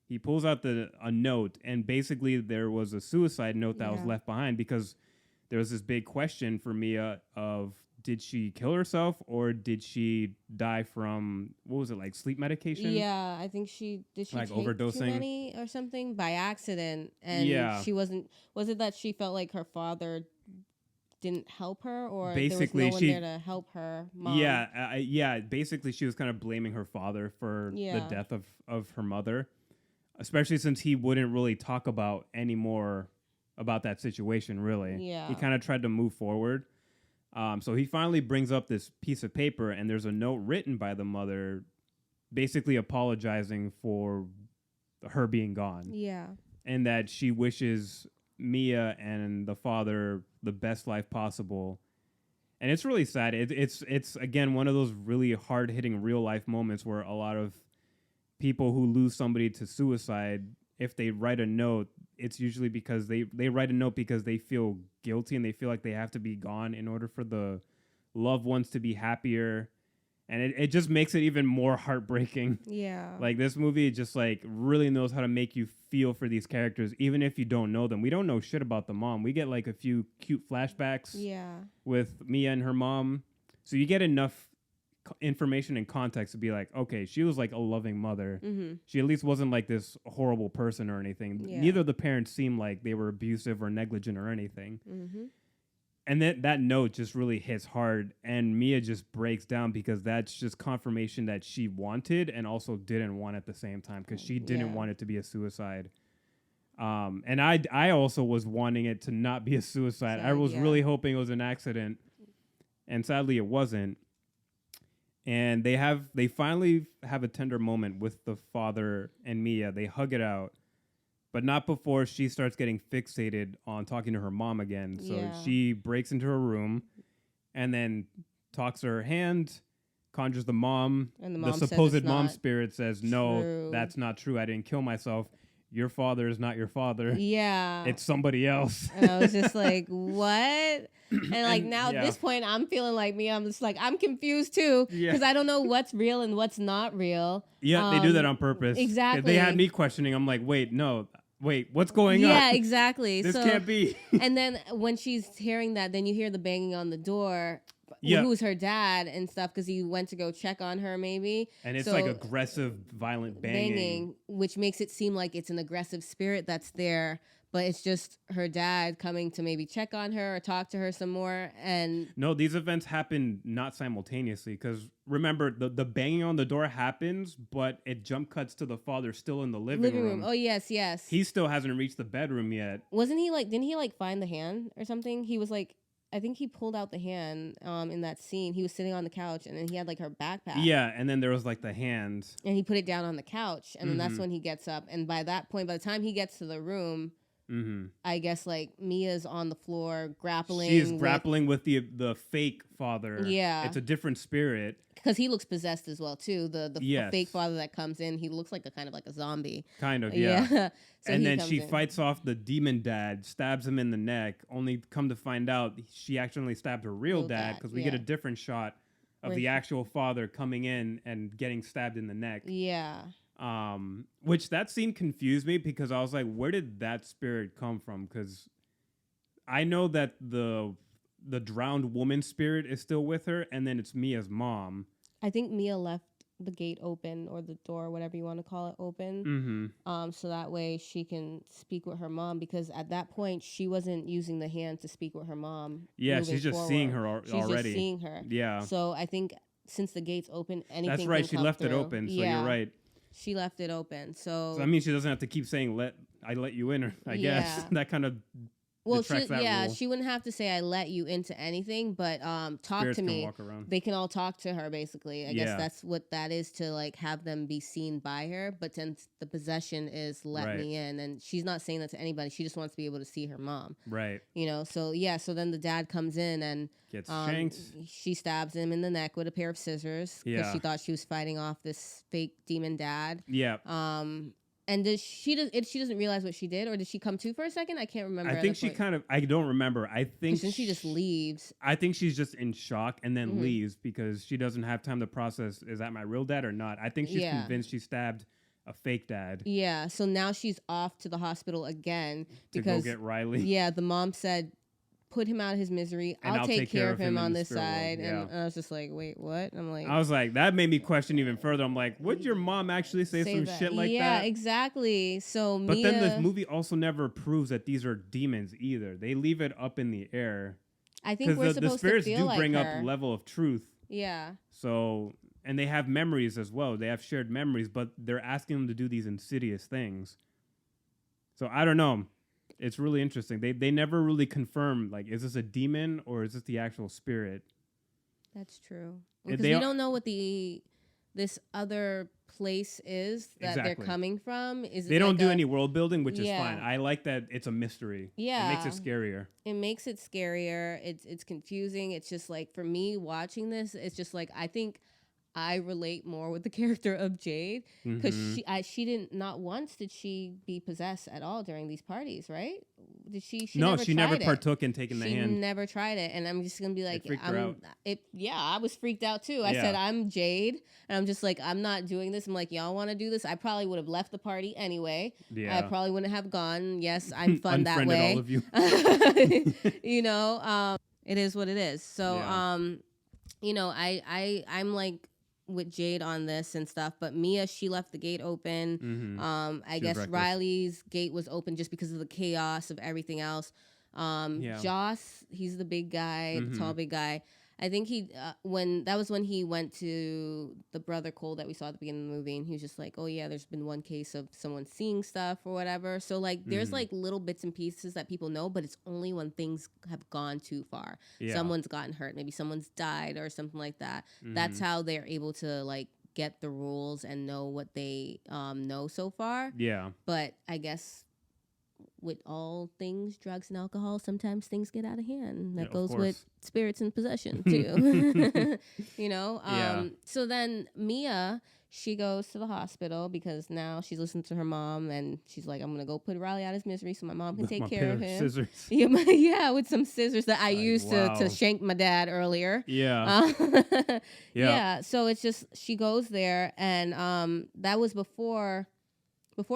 He pulls out a note, and basically there was a suicide note that was left behind because there was this big question for Mia of, did she kill herself or did she die from, what was it, like sleep medication? Yeah, I think she like take overdosing too many or something by accident, and she wasn't. Was it that she felt like her father didn't help her, or basically there was no one there to help her mom? Yeah. Basically, she was kind of blaming her father for the death of her mother, especially since he wouldn't really talk about anymore about that situation. Really, he kind of tried to move forward. So he finally brings up this piece of paper, and there's a note written by the mother, basically apologizing for her being gone. Yeah, and that she wishes Mia and the father the best life possible. And it's really sad. It's again one of those really hard hitting real life moments where a lot of people who lose somebody to suicide, if they write a note, it's usually because they write a note because they feel guilty and they feel like they have to be gone in order for the loved ones to be happier. And it just makes it even more heartbreaking. Yeah. Like, this movie just, like, really knows how to make you feel for these characters, even if you don't know them. We don't know shit about the mom. We get, like, a few cute flashbacks with Mia and her mom. So you get enough information and context to be like, okay, she was, like, a loving mother. Mm-hmm. She at least wasn't, like, this horrible person or anything. Yeah. Neither of the parents seemed like they were abusive or negligent or anything. Mm-hmm. And that note just really hits hard, and Mia just breaks down because that's just confirmation that she wanted and also didn't want at the same time, because she didn't want it to be a suicide. And I also was wanting it to not be a suicide. I was really hoping it was an accident, and sadly it wasn't. And they finally have a tender moment with the father and Mia. They hug it out. But not before she starts getting fixated on talking to her mom again. So she breaks into her room and then talks to her hand, conjures the mom. And the supposed mom spirit says, no, that's not true. I didn't kill myself. Your father is not your father. Yeah. It's somebody else. And I was just like, what? And like now at this point, I'm feeling like me. I'm just like, I'm confused too. Because I don't know what's real and what's not real. Yeah, they do that on purpose. Exactly. They had me questioning. I'm like, wait, what's going on? Yeah, exactly. This can't be. And then when she's hearing that, then you hear the banging on the door. Who's her dad and stuff, because he went to go check on her maybe. And it's like aggressive, violent banging. Which makes it seem like it's an aggressive spirit that's there. But it's just her dad coming to maybe check on her or talk to her some more. And no, these events happen not simultaneously, because remember, the banging on the door happens, but it jump cuts to the father still in the living room. Oh, yes. He still hasn't reached the bedroom yet. Wasn't he like, didn't he like find the hand or something? He was like, I think he pulled out the hand in that scene. He was sitting on the couch, and then he had like her backpack. Yeah, and then there was like the hand. And he put it down on the couch, and then that's when he gets up. And by that point, by the time he gets to the room... Mm-hmm. I guess like Mia's on the floor grappling. She's grappling with the fake father. Yeah, it's a different spirit because he looks possessed as well too. The fake father that comes in, he looks like a kind of like a zombie. Kind of, yeah. So and then she fights off the demon dad, stabs him in the neck. Only come to find out she actually stabbed her real dad, because we get a different shot of the actual father coming in and getting stabbed in the neck. Yeah. Which that scene confused me, because I was like, where did that spirit come from? Because I know that the drowned woman spirit is still with her, and then it's Mia's mom. I think Mia left the gate open, or the door, whatever you want to call it, open. Mm-hmm. So that way she can speak with her mom, because at that point she wasn't using the hand to speak with her mom. Yeah, she's just seeing her already. She's just seeing her. Yeah. So I think since the gate's open, anything That's right. Can she come left through. it open, so you're right. She left it open, so I mean, she doesn't have to keep saying I let you in, I guess. That kind of Well, detracts that rule. she wouldn't have to say I let you into anything, but talk Spirits to me. can walk around. They can all talk to her basically. I guess that's what that is, to like have them be seen by her. But then the possession is let me in, and she's not saying that to anybody. She just wants to be able to see her mom. Right. You know. So yeah. So then the dad comes in and gets shanked. She stabs him in the neck with a pair of scissors because she thought she was fighting off this fake demon dad. Yeah. And she doesn't realize what she did, or did she come to for a second? I can't remember. I think she kind of. I don't remember. I think she just leaves. I think she's just in shock and then leaves because she doesn't have time to process. Is that my real dad or not? I think she's convinced she stabbed a fake dad. Yeah. So now she's off to the hospital again because to go get Riley. Yeah. The mom said, put him out of his misery. I'll take care of him on this side. And I was just like, wait, what? I'm like, I was like, that made me question even further. I'm like, would your mom actually say some shit like that? Yeah, exactly. So but then the movie also never proves that these are demons either. They leave it up in the air. I think we're supposed to feel like the spirits do bring up level of truth. Yeah. So, and they have memories as well. They have shared memories, but they're asking them to do these insidious things. So I don't know. It's really interesting. They never really confirm, like, is this a demon or is this the actual spirit? That's true. Because we don't know what this other place is that they're coming from. They don't do any world building, which is fine. I like that it's a mystery. Yeah. It makes it scarier. It makes it scarier. It's confusing. It's just like, for me watching this, it's just like, I think I relate more with the character of Jade because she didn't, not once did she be possessed at all during these parties, right? Did she? No, she never partook in taking the hand. She never tried it, and I'm just gonna be like, I was freaked out too. I said, I'm Jade, and I'm just like, I'm not doing this. I'm like, y'all want to do this? I probably would have left the party anyway. Yeah, I probably wouldn't have gone. Yes, I'm fun that way. All of you. You know, it is what it is. So, you know, I'm like with Jade on this and stuff, but Mia, she left the gate open. I guess reckless. Riley's gate was open just because of the chaos of everything else. Joss, he's the big guy, the tall big guy. I think he when he went to the brother Cole that we saw at the beginning of the movie, and he was just like, oh yeah, there's been one case of someone seeing stuff or whatever. So like there's like little bits and pieces that people know, but it's only when things have gone too far. Someone's gotten hurt, maybe someone's died or something like that. That's how they're able to like get the rules and know what they know so far. Yeah. But I guess with all things, drugs and alcohol, sometimes things get out of hand. That goes with spirits and possession too. You know? So then Mia, she goes to the hospital because now she's listening to her mom and she's like, I'm going to go put Riley out of his misery so my mom can take care of him. Scissors. Yeah, with some scissors that I used to shank my dad earlier. Yeah. Yeah. So it's just, she goes there and that was before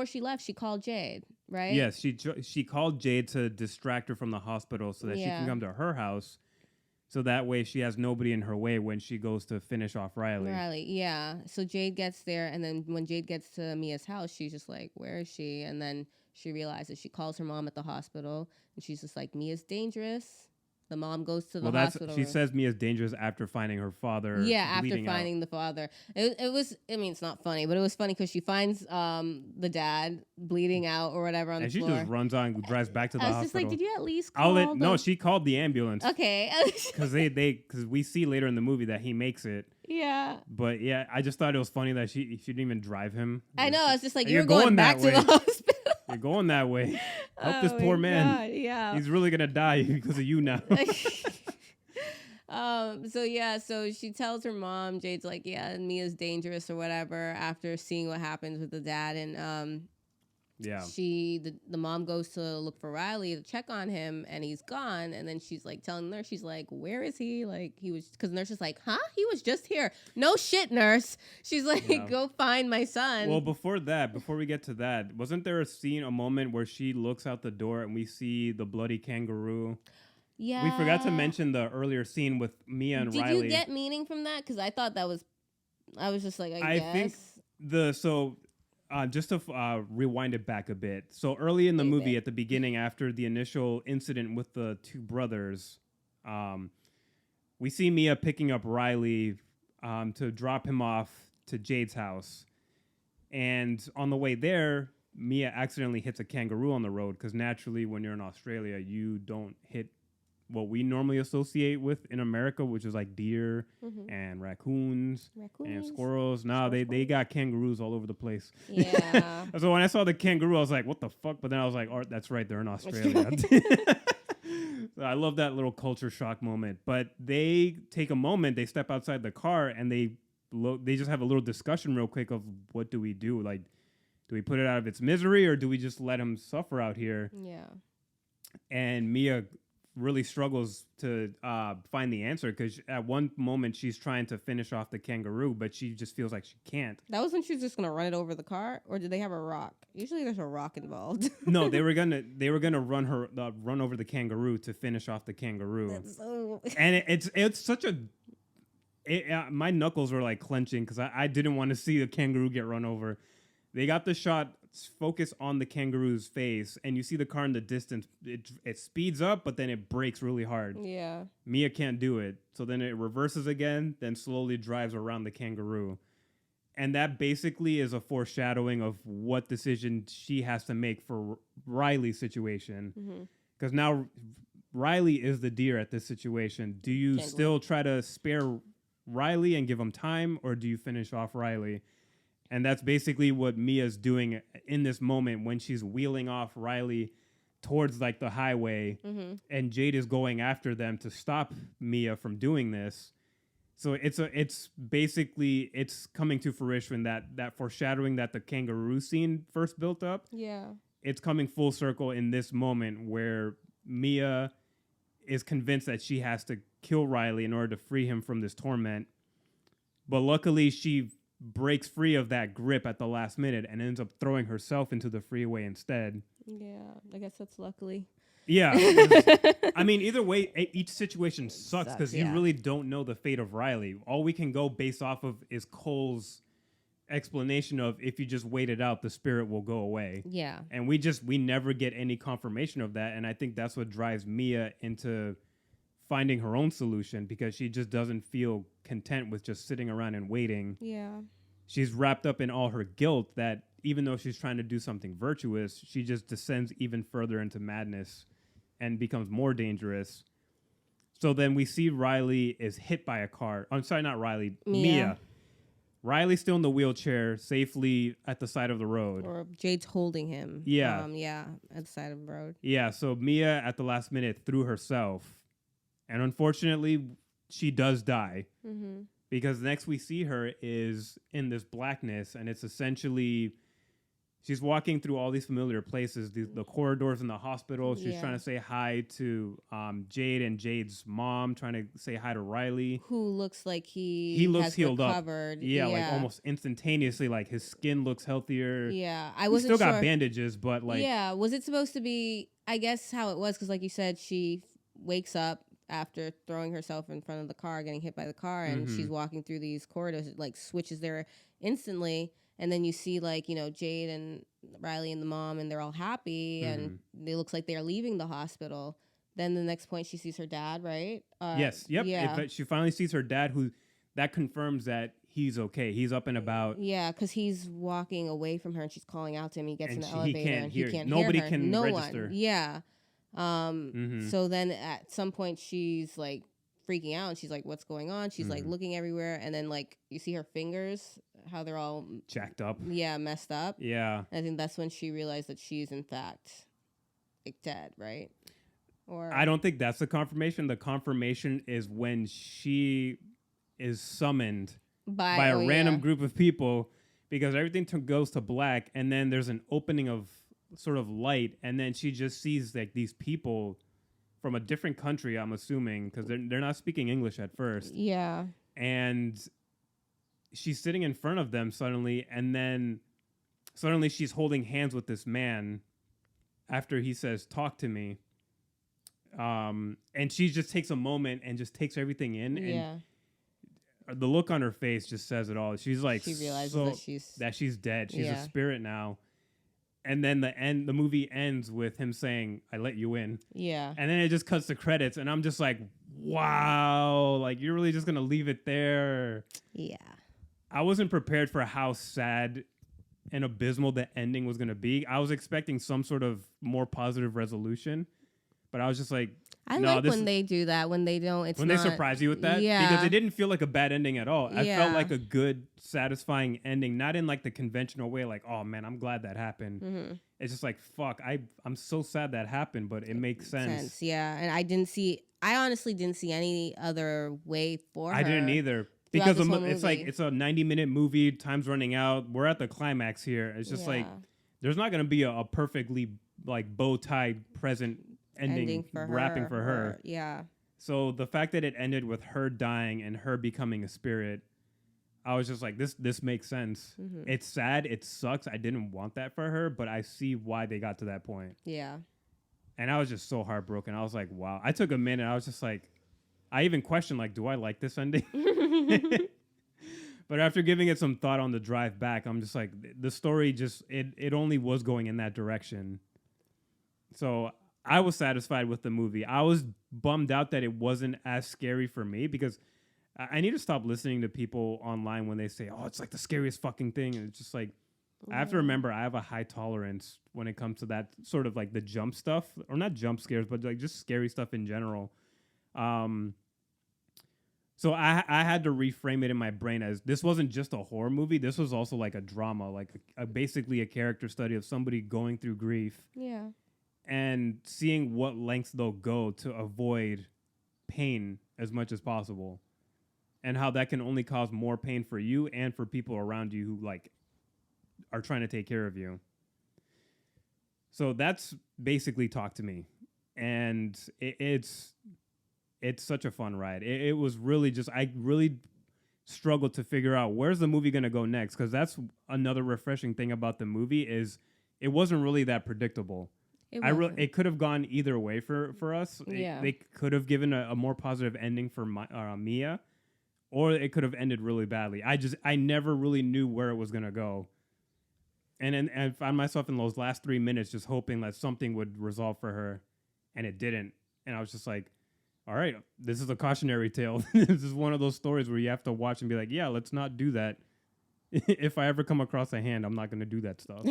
she left, she called Jade. Right? Yes, she called Jade to distract her from the hospital so that she can come to her house, so that way she has nobody in her way when she goes to finish off Riley. Yeah. So Jade gets there, and then when Jade gets to Mia's house, she's just like, where is she? And then she realizes, she calls her mom at the hospital, and she's just like, Mia's dangerous. The mom goes to the hospital. She says Mia's dangerous after finding her father. Yeah, after finding the father. It was, I mean, it's not funny, but it was funny because she finds the dad bleeding out or whatever on the floor. And she just runs on and drives back to the hospital. I was just like, did you at least call No, she called the ambulance. Okay. Because we see later in the movie that he makes it. Yeah. But yeah, I just thought it was funny that she didn't even drive him. I know. I was just like, you're going back to the hospital. You're going that way. Help this poor man. God, yeah. He's really going to die because of you now. So she tells her mom, Jade's like, yeah, Mia's dangerous or whatever, after seeing what happens with the dad. And the mom goes to look for Riley to check on him, and he's gone. And then she's like telling the nurse, she's like, where is he? Like, he was, because the nurse is like, huh? He was just here. No shit, nurse. She's like, go find my son. Well, before we get to that, wasn't there a moment where she looks out the door and we see the bloody kangaroo? Yeah. We forgot to mention the earlier scene with Mia and Riley. Did you get meaning from that? Because I thought that was, I was just like, I guess. Think just to rewind it back a bit. So early in the movie, at the beginning, after the initial incident with the two brothers, we see Mia picking up Riley to drop him off to Jade's house. And on the way there, Mia accidentally hits a kangaroo on the road, because naturally when you're in Australia, you don't hit what we normally associate with in America, which is like deer and raccoons and squirrels. No, they got kangaroos all over the place. Yeah. So when I saw the kangaroo, I was like, what the fuck? But then I was like, oh, that's right, they're in Australia. So I love that little culture shock moment. But they take a moment, they step outside the car, and they just have a little discussion real quick of, what do we do? Like, do we put it out of its misery, or do we just let him suffer out here? Yeah. And Mia really struggles to find the answer, because at one moment she's trying to finish off the kangaroo, but she just feels like she can't. That was when she was just gonna run it over the car, or did they have a rock? Usually there's a rock involved. No, they were gonna run over the kangaroo to finish off the kangaroo. And it's such a. My knuckles were like clenching, because I didn't want to see the kangaroo get run over. They got the shot focused on the kangaroo's face, and you see the car in the distance. It speeds up, but then it brakes really hard. Yeah. Mia can't do it. So then it reverses again, then slowly drives around the kangaroo. And that basically is a foreshadowing of what decision she has to make for Riley's situation. Because now Riley is the deer at this situation. Do you still try to spare Riley and give him time, or do you finish off Riley? And that's basically what Mia's doing in this moment when she's wheeling off Riley towards like the highway, and Jade is going after them to stop Mia from doing this. So it's basically coming to fruition, that foreshadowing that the kangaroo scene first built up. Yeah. It's coming full circle in this moment where Mia is convinced that she has to kill Riley in order to free him from this torment. But luckily she breaks free of that grip at the last minute and ends up throwing herself into the freeway instead. Yeah, I guess that's luckily. Yeah. I mean, either way, each situation sucks, because you really don't know the fate of Riley. All we can go based off of is Cole's explanation of, if you just wait it out, the spirit will go away. Yeah. And we never get any confirmation of that. And I think that's what drives Mia into finding her own solution, because she just doesn't feel content with just sitting around and waiting. Yeah. She's wrapped up in all her guilt that even though she's trying to do something virtuous, she just descends even further into madness and becomes more dangerous. So then we see Riley is hit by a car. I'm sorry, not Riley. Mia. Riley's still in the wheelchair, safely at the side of the road. Or Jade's holding him. Yeah. At the side of the road. Yeah, so Mia at the last minute threw herself. And unfortunately, she does die. Because next we see her is in this blackness, and it's essentially, she's walking through all these familiar places, the corridors in the hospital. She's trying to say hi to Jade and Jade's mom, trying to say hi to Riley. Who looks like he looks has healed recovered. Up. Yeah, like almost instantaneously, like his skin looks healthier. Yeah, I wasn't sure. Still got bandages, but like. Yeah, was it supposed to be, I guess how it was, because like you said, she wakes up after throwing herself in front of the car, getting hit by the car, and she's walking through these corridors, it like switches there instantly, and then you see like, you know, Jade and Riley and the mom, and they're all happy, and it looks like they're leaving the hospital. Then the next point she sees her dad, right? Yes, yep. Yeah. She finally sees her dad, who that confirms that he's okay. He's up and about. Yeah, because he's walking away from her, and she's calling out to him. He gets in the elevator, and he can't Nobody hear her. can register. One. Yeah. So then at some point she's like freaking out, and she's like, what's going on? She's like looking everywhere, and then like you see her fingers, how they're all jacked up. Yeah, messed up. Yeah. And I think that's when she realized that she's in fact like dead, right? Or I don't think that's the confirmation. The confirmation is when she is summoned by a random group of people, because everything goes to black, and then there's an opening of sort of light, and then she just sees like these people from a different country, I'm assuming, because they're not speaking English at first. Yeah. And she's sitting in front of them suddenly, and then suddenly she's holding hands with this man after he says, "Talk to me." And she just takes a moment and just takes everything in. Yeah. And the look on her face just says it all. She's like, she realizes that she's dead. She's a spirit now. And then the movie ends with him saying, "I let you in." Yeah. And then it just cuts to credits, and I'm just like, wow, like you're really just gonna leave it there? Yeah. I wasn't prepared for how sad and abysmal the ending was going to be. I was expecting some sort of more positive resolution, but I was just like, I no, like when they do that. When they don't, it's when not, they surprise you with that, yeah, because it didn't feel like a bad ending at all. I felt Yeah. like a good, satisfying ending, not in like the conventional way, like, oh man, I'm glad that happened. Mhm. It's just like, fuck, I'm so sad that happened, but it makes sense. Yeah, and I honestly didn't see any other way for her. I didn't either. throughout Because this whole it's like movie. it's a 90-minute movie, time's running out. We're at the climax here. It's just like Yeah. there's not gonna be a perfectly like bow tied present ending for wrapping her, for her. or- yeah. So the fact that it ended with her dying and her becoming a spirit, I was just like, this makes sense. Mhm. It's sad, it sucks. I didn't want that for her, but I see why they got to that point. Yeah. And I was just so heartbroken. I was like, wow. I took a minute. I was just like, I even questioned, like, do I like this ending? But after giving it some thought on the drive back, I'm just like, the story just, it only was going in that direction. So I was satisfied with the movie. I was bummed out that it wasn't as scary for me, because I need to stop listening to people online when they say, oh, it's like the scariest fucking thing. And it's just like, I have to remember I have a high tolerance when it comes to that sort of like the jump stuff, or not jump scares, but like just scary stuff in general. So I had to reframe it in my brain as this wasn't just a horror movie. This was also like a drama, like basically a character study of somebody going through grief. Yeah. And seeing what lengths they'll go to avoid pain as much as possible, and how that can only cause more pain for you and for people around you who like are trying to take care of you. So that's basically Talk to Me, and it's such a fun ride. It was really just, I really struggled to figure out where's the movie going to go next, because that's another refreshing thing about the movie is it wasn't really that predictable. It could have gone either way for us. Yeah. They could have given a more positive ending for Mia, or it could have ended really badly. I never really knew where it was going to go. And I found myself in those last 3 minutes just hoping that something would resolve for her, and it didn't. And I was just like, all right, this is a cautionary tale. This is one of those stories where you have to watch and be like, yeah, let's not do that. If I ever come across a hand, I'm not going to do that stuff.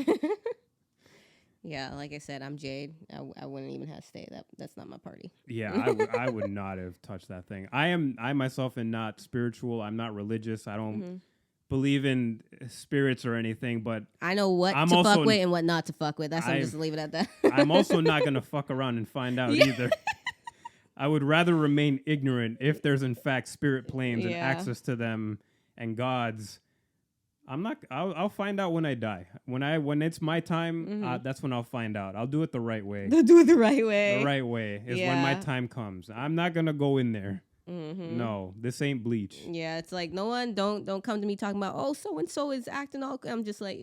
Yeah, like I said, I'm Jade. I wouldn't even have to stay. That's not my party. Yeah, I would not have touched that thing. I myself am not spiritual. I'm not religious. I don't believe in spirits or anything, but I know what to fuck with and what not to fuck with. I'm just leave it at that. I'm also not going to fuck around and find out either. I would rather remain ignorant if there's in fact spirit planes and access to them and gods. I'll find out when I die. When it's my time, that's when I'll find out. I'll do it the right way. Do it the right way. The right way is when my time comes. I'm not gonna go in there. No, this ain't Bleach. Yeah, it's like no one don't come to me talking about, oh, so and so is acting all. I'm just like,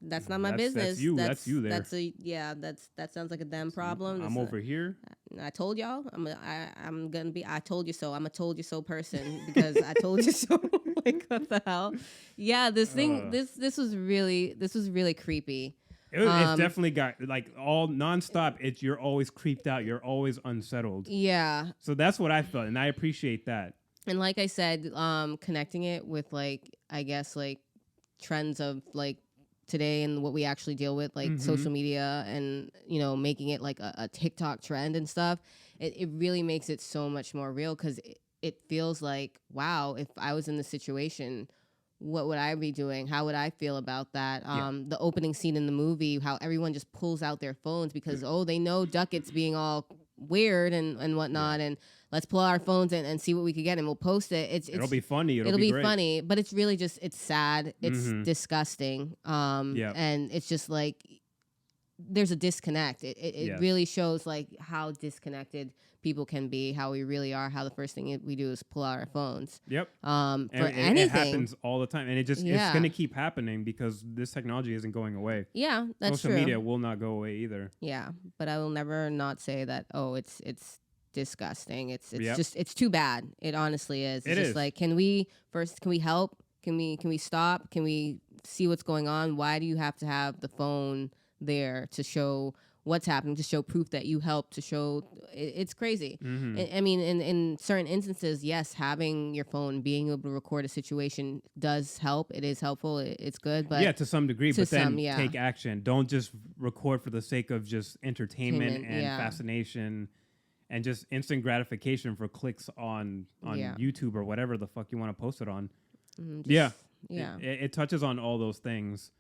that's not my business. That's you there. That sounds like a them problem. I'm over here. I told y'all I'm gonna be. I told you so. I'm a told you so person because I told you so. Like what the hell? Yeah, this thing. This was really creepy. It's definitely got like all nonstop. You're always creeped out. You're always unsettled. Yeah. So that's what I felt, and I appreciate that. And like I said, connecting it with like I guess like trends of like today and what we actually deal with, like social media, and making it like a TikTok trend and stuff. It really makes it so much more real, because it feels like, wow, if I was in the situation, what would I be doing? How would I feel about that? The opening scene in the movie, how everyone just pulls out their phones because, they know Duckett's being all weird and whatnot, and let's pull out our phones and see what we could get, and we'll post it. It'll be funny. It'll be great. Funny, but it's really just, it's sad. It's disgusting. And it's just like, there's a disconnect. It really shows like how disconnected people can be, how we really are, how the first thing we do is pull out our phones. Yep. For anything. It happens all the time, and it's going to keep happening because this technology isn't going away. Yeah, that's Social true. media will not go away either. Yeah, but I will never not say that. Oh, it's disgusting. It's just, it's too bad. It honestly is. It's just like, can we help? Can we stop? Can we see what's going on? Why do you have to have the phone there to show what's happening, to show proof that you helped, to show it's crazy. I mean, in certain instances, yes, having your phone, being able to record a situation does help. It is helpful. It's good, but yeah, to some degree. But then yeah. take action. Don't just record for the sake of just entertainment and fascination and just instant gratification for clicks on YouTube or whatever the fuck you want to post it on. It touches on all those things.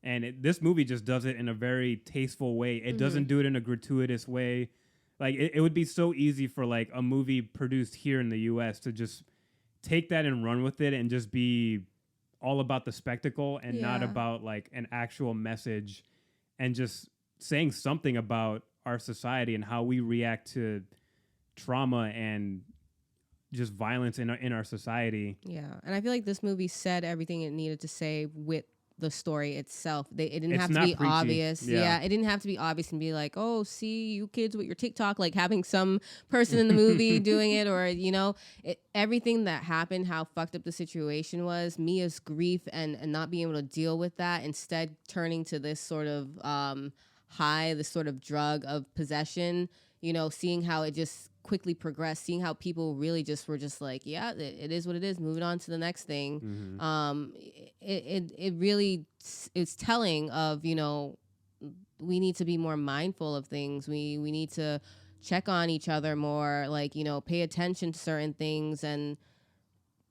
And this movie just does it in a very tasteful way. It doesn't do it in a gratuitous way. Like, it would be so easy for, like, a movie produced here in the U.S. to just take that and run with it and just be all about the spectacle and not about, like, an actual message and just saying something about our society and how we react to trauma and just violence in our society. Yeah, and I feel like this movie said everything it needed to say with the story itself. It didn't have to be preachy. Obvious. Yeah, it didn't have to be obvious and be like, oh, see, you kids with your TikTok, like having some person in the movie doing it, or, you know, everything that happened, how fucked up the situation was, Mia's grief and not being able to deal with that, instead turning to this sort of high, this sort of drug of possession, you know, seeing how it just quickly progressed, seeing how people really just were just like, yeah, it is what it is, moving on to the next thing. It really is telling of, you know, we need to be more mindful of things. We need to check on each other more, like, you know, pay attention to certain things, and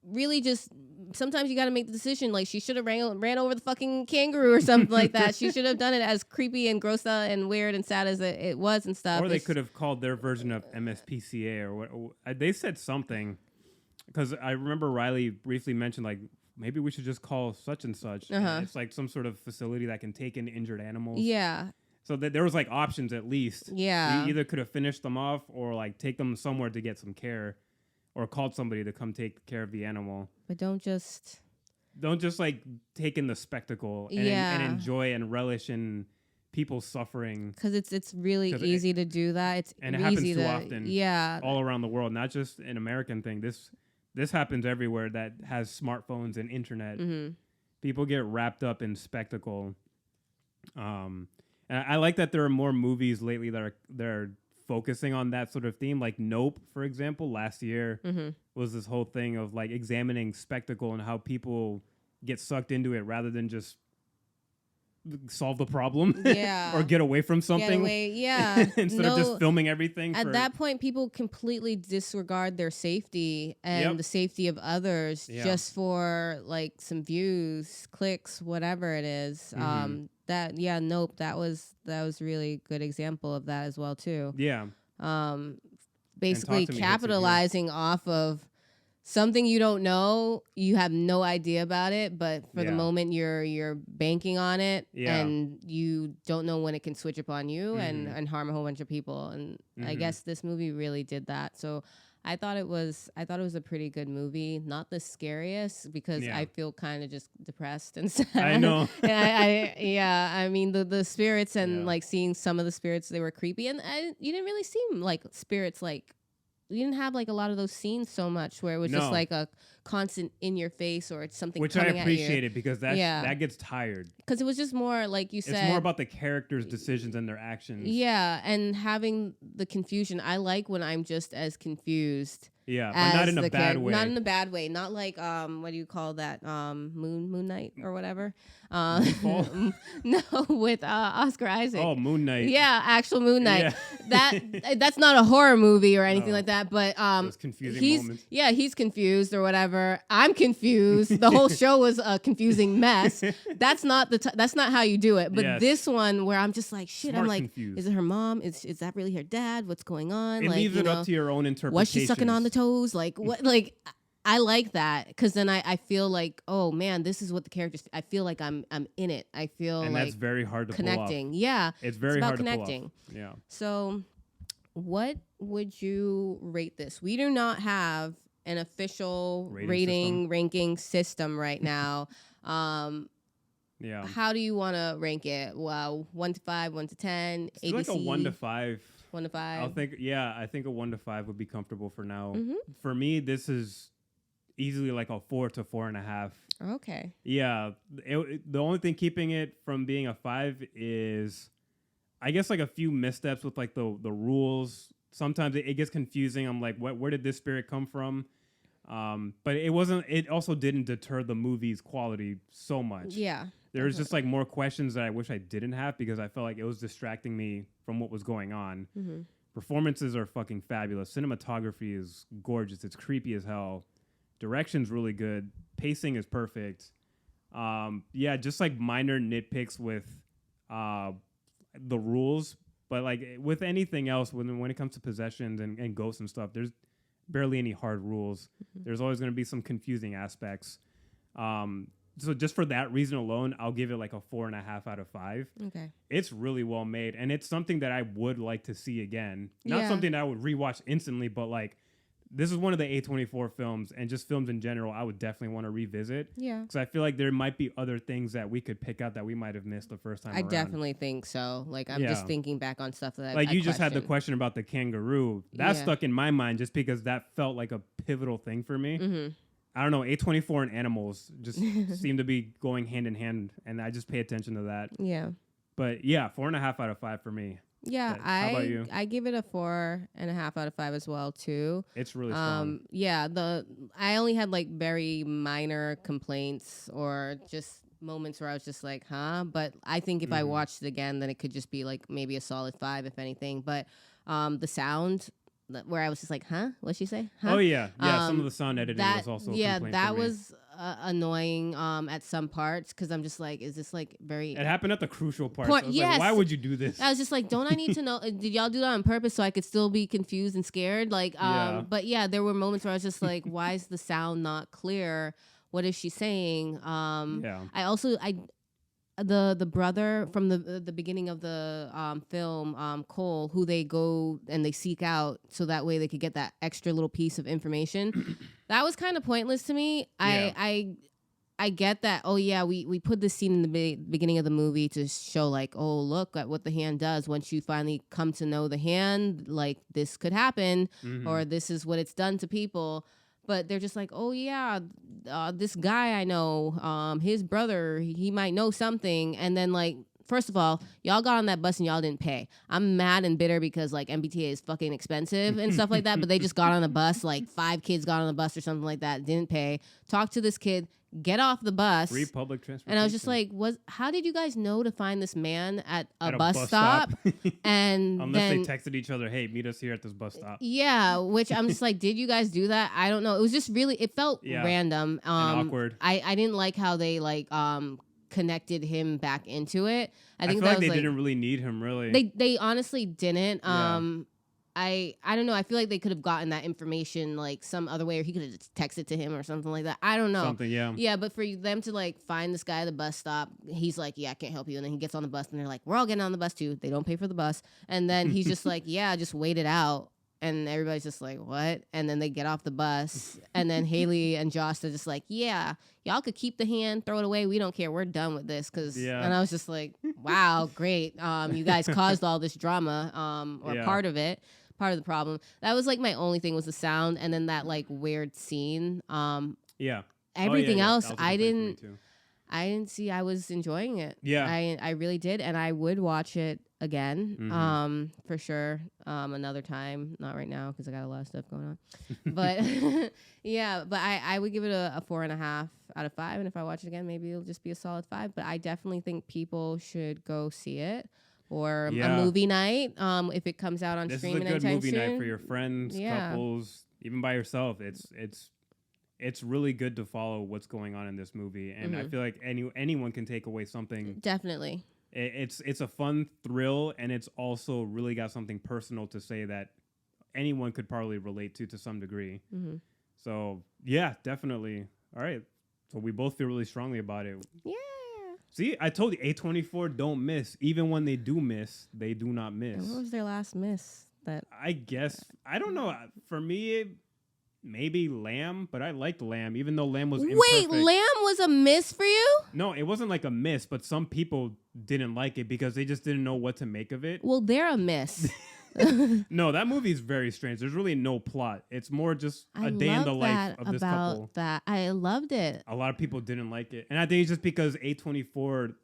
really just sometimes you got to make the decision. Like, she should have ran over the fucking kangaroo or something like that. She should have done it, as creepy and gross and weird and sad as it was and stuff. Or they could have called their version of MSPCA or what. They said something, because I remember Riley briefly mentioned, like, maybe we should just call such and such. And it's like some sort of facility that can take in injured animals. Yeah. So there was like options at least. Yeah. You either could have finished them off or like take them somewhere to get some care, or called somebody to come take care of the animal. But don't just like take in the spectacle and enjoy and relish in people's suffering. Because it's really easy to do that. It happens too often. Yeah. All around the world, not just an American thing. This happens everywhere that has smartphones and internet. People get wrapped up in spectacle. And I like that there are more movies lately that are focusing on that sort of theme. Like Nope, for example, last year was this whole thing of like examining spectacle and how people get sucked into it rather than just solve the problem or get away from something. Instead of just filming everything. At that point, people completely disregard their safety and the safety of others just for like some views, clicks, whatever it is. Nope, that was really good example of that as well too. Basically capitalizing off of something you don't know, you have no idea about it, but for the moment you're banking on it, and you don't know when it can switch upon you and harm a whole bunch of people. And I guess this movie really did that. So I thought it was a pretty good movie. Not the scariest, because I feel kind of just depressed and sad. I know. I mean the spirits and like seeing some of the spirits, they were creepy, and you didn't really seem like spirits. Like, you didn't have like a lot of those scenes so much where it was just like a constant in your face or it's something coming at you. Which I appreciated, because that gets tired. Because it was just more, like you said, it's more about the characters' decisions and their actions. Yeah, and having the confusion. I like when I'm just as confused. Yeah, but not in a bad way. Not in a bad way. Not like what do you call that? Moon Knight or whatever. No, with Oscar Isaac. Oh, Moon Knight. Yeah, actual Moon Knight. Yeah. That's not a horror movie or anything like that. But those confusing moments. Yeah, he's confused or whatever. I'm confused. The whole show was a confusing mess. That's not that's not how you do it. But this one where I'm just like, shit. I'm like, confused. Is it her mom? Is that really her dad? What's going on? It leaves it up to your own interpretation. Was she sucking on the toes? Like what? Like I like that, because then I feel like, oh man, this is what the characters. I feel like I'm in it. I feel and like that's very hard to connecting. Pull off. Yeah, it's very hard connecting. To pull off. Yeah. So, what would you rate this? We do not have an official ranking system right now. How do you want to rank it? Well, 1 to 5, 1 to 10, ABC. Like a 1 to 5. 1 to 5. I think a 1 to 5 would be comfortable for now. For me, this is easily like a 4 to 4.5. Okay. Yeah. The only thing keeping it from being a 5 is I guess like a few missteps with like the rules. Sometimes it gets confusing. I'm like, where did this spirit come from? But it wasn't. It also didn't deter the movie's quality so much. Yeah. There's just like more questions that I wish I didn't have because I felt like it was distracting me from what was going on. Mm-hmm. Performances are fucking fabulous. Cinematography is gorgeous. It's creepy as hell. Direction's really good. Pacing is perfect. Yeah, just like minor nitpicks with the rules, but like with anything else, when it comes to possessions and ghosts and stuff, there's barely any hard rules. Mm-hmm. There's always going to be some confusing aspects. So just for that reason alone, I'll give it like a 4.5 out of 5. Okay. It's really well made, and it's something that I would like to see again. Not something that I would rewatch instantly, but like this is one of the A24 films, and just films in general, I would definitely want to revisit. Yeah. Because I feel like there might be other things that we could pick out that we might have missed the first time around. I definitely think so. Like, I'm just thinking back on stuff that like you just had the question about the kangaroo. That stuck in my mind just because that felt like a pivotal thing for me. Mm-hmm. I don't know, A24 and animals just seem to be going hand in hand, and I just pay attention to that. Yeah. But yeah, 4.5 out of 5 for me. Yeah, how about you? I give it a 4.5 out of 5 as well too. It's really strong. Yeah, I only had like very minor complaints or just moments where I was just like, huh? But I think if I watched it again, then it could just be like maybe a solid 5 if anything. But the sound, where I was just like, huh? What'd she say? Huh? Oh yeah, some of the sound editing was also a complaint that for me. was annoying at some parts because I'm just like, is this like very? It happened at the crucial parts. I was like, why would you do this? I was just like, don't I need to know? Did y'all do that on purpose so I could still be confused and scared? Like, but yeah, there were moments where I was just like, why is the sound not clear? What is she saying? The brother from the beginning of the film, Cole, who they go and they seek out so that way they could get that extra little piece of information. That was kind of pointless to me. Yeah. I get that. Oh yeah, we put this scene in the beginning of the movie to show like, oh look at what the hand does. Once you finally come to know the hand, like this could happen, or this is what it's done to people. But they're just like, oh yeah, this guy I know, his brother, he might know something. And then like, first of all, y'all got on that bus and y'all didn't pay. I'm mad and bitter because like MBTA is fucking expensive and stuff like that. But they just got on a bus, like 5 kids got on the bus or something like that, didn't pay. Talk to this kid, get off the bus. Free public transportation. And I was just like, how did you guys know to find this man at a bus stop? And unless they texted each other, hey, meet us here at this bus stop. Yeah, which I'm just like, did you guys do that? I don't know. It was just really, it felt random. And awkward. I didn't like how they like connected him back into it. I think feel like they didn't really need him, really. They honestly didn't. I don't know. I feel like they could have gotten that information like some other way, or he could have just texted to him or something like that. I don't know. Something, yeah. Yeah, but for them to like find this guy at the bus stop, he's like, yeah, I can't help you. And then he gets on the bus and they're like, we're all getting on the bus too. They don't pay for the bus. And then he's just like, yeah, just wait it out. And everybody's just like, what? And then they get off the bus. And then Haley and Josh are just like, yeah, y'all could keep the hand, throw it away. We don't care. We're done with this. And I was just like, wow, great. You guys caused all this drama or part of it. Part of the problem. That was like my only thing was the sound, and then that like weird scene. Everything else I didn't see. I was enjoying it. Yeah, I really did, and I would watch it again. For sure. Another time, not right now because I got a lot of stuff going on. But yeah, but I would give it a 4.5 out of 5, and if I watch it again, maybe it'll just be a solid 5. But I definitely think people should go see it. Or a movie night, if it comes out on streaming anytime soon. This is a good movie night for your friends, couples, even by yourself. It's really good to follow what's going on in this movie, and I feel like anyone can take away something. Definitely, it's a fun thrill, and it's also really got something personal to say that anyone could probably relate to some degree. So yeah, definitely. All right, so we both feel really strongly about it. Yeah. See, I told you, A24 don't miss. Even when they do miss, they do not miss. And what was their last miss? I guess, I don't know. For me, maybe Lamb, but I liked Lamb, even though Lamb was imperfect. Wait, Lamb was a miss for you? No, it wasn't like a miss, but some people didn't like it because they just didn't know what to make of it. Well, they're a miss. No, that movie is very strange. There's really no plot. It's more just a day in the life of this couple. I loved it. A lot of people didn't like it. And I think it's just because A24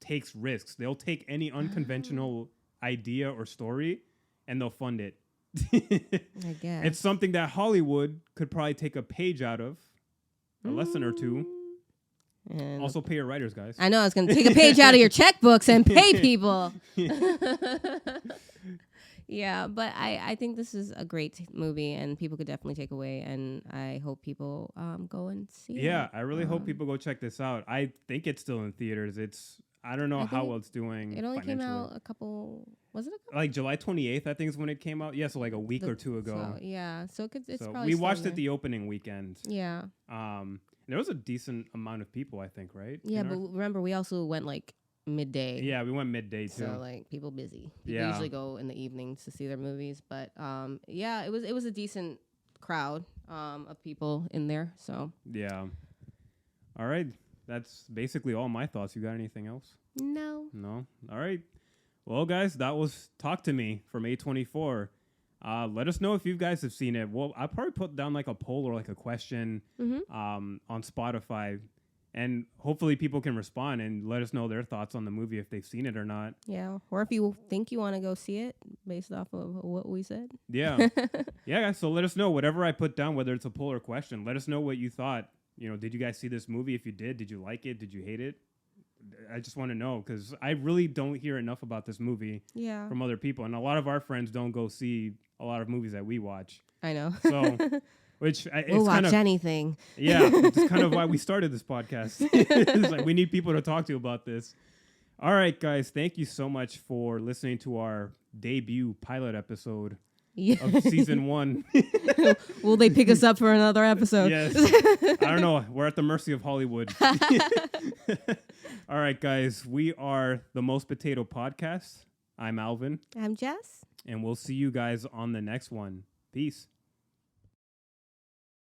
takes risks. They'll take any unconventional idea or story, and they'll fund it. I guess It's something that Hollywood could probably take a page out of, a lesson or two. And Also, pay your writers, guys. I know I was going to take a page out of your checkbooks and pay people. Yeah, but I think this is a great movie, and people could definitely take away, and I hope people go and see it. Yeah, I really hope people go check this out. I think it's still in theaters. I don't know how well it's doing. It only came out was it a couple? Like July 28th, I think is when it came out. Yeah, so like a week or two ago. So, yeah, so it's so probably we watched it the opening weekend. Yeah. There was a decent amount of people, I think, right? Yeah, but remember, we also went like midday. Yeah, we went midday too. So like people busy. People usually go in the evenings to see their movies, but yeah, it was a decent crowd of people in there. So yeah. All right, that's basically all my thoughts. You got anything else? No. All right. Well, guys, that was Talk to Me from A24. Let us know if you guys have seen it. Well, I'll probably put down like a poll or like a question on Spotify, and hopefully people can respond and let us know their thoughts on the movie if they've seen it or not. Yeah, or if you think you want to go see it based off of what we said. Yeah. Yeah, guys, so let us know. Whatever I put down, whether it's a poll or question, let us know what you thought. You know, did you guys see this movie? If you did you like it? Did you hate it? I just want to know, because I really don't hear enough about this movie from other people. And a lot of our friends don't go see a lot of movies that we watch. I know. So, which we'll watch anything. Yeah, it's kind of why we started this podcast. It's like we need people to talk to about this. All right, guys, thank you so much for listening to our debut pilot episode of season 1. Will they pick us up for another episode? Yes. I don't know. We're at the mercy of Hollywood. All right, guys, we are the Most Potato Podcast. I'm Alvin. I'm Jess. And we'll see you guys on the next one. Peace.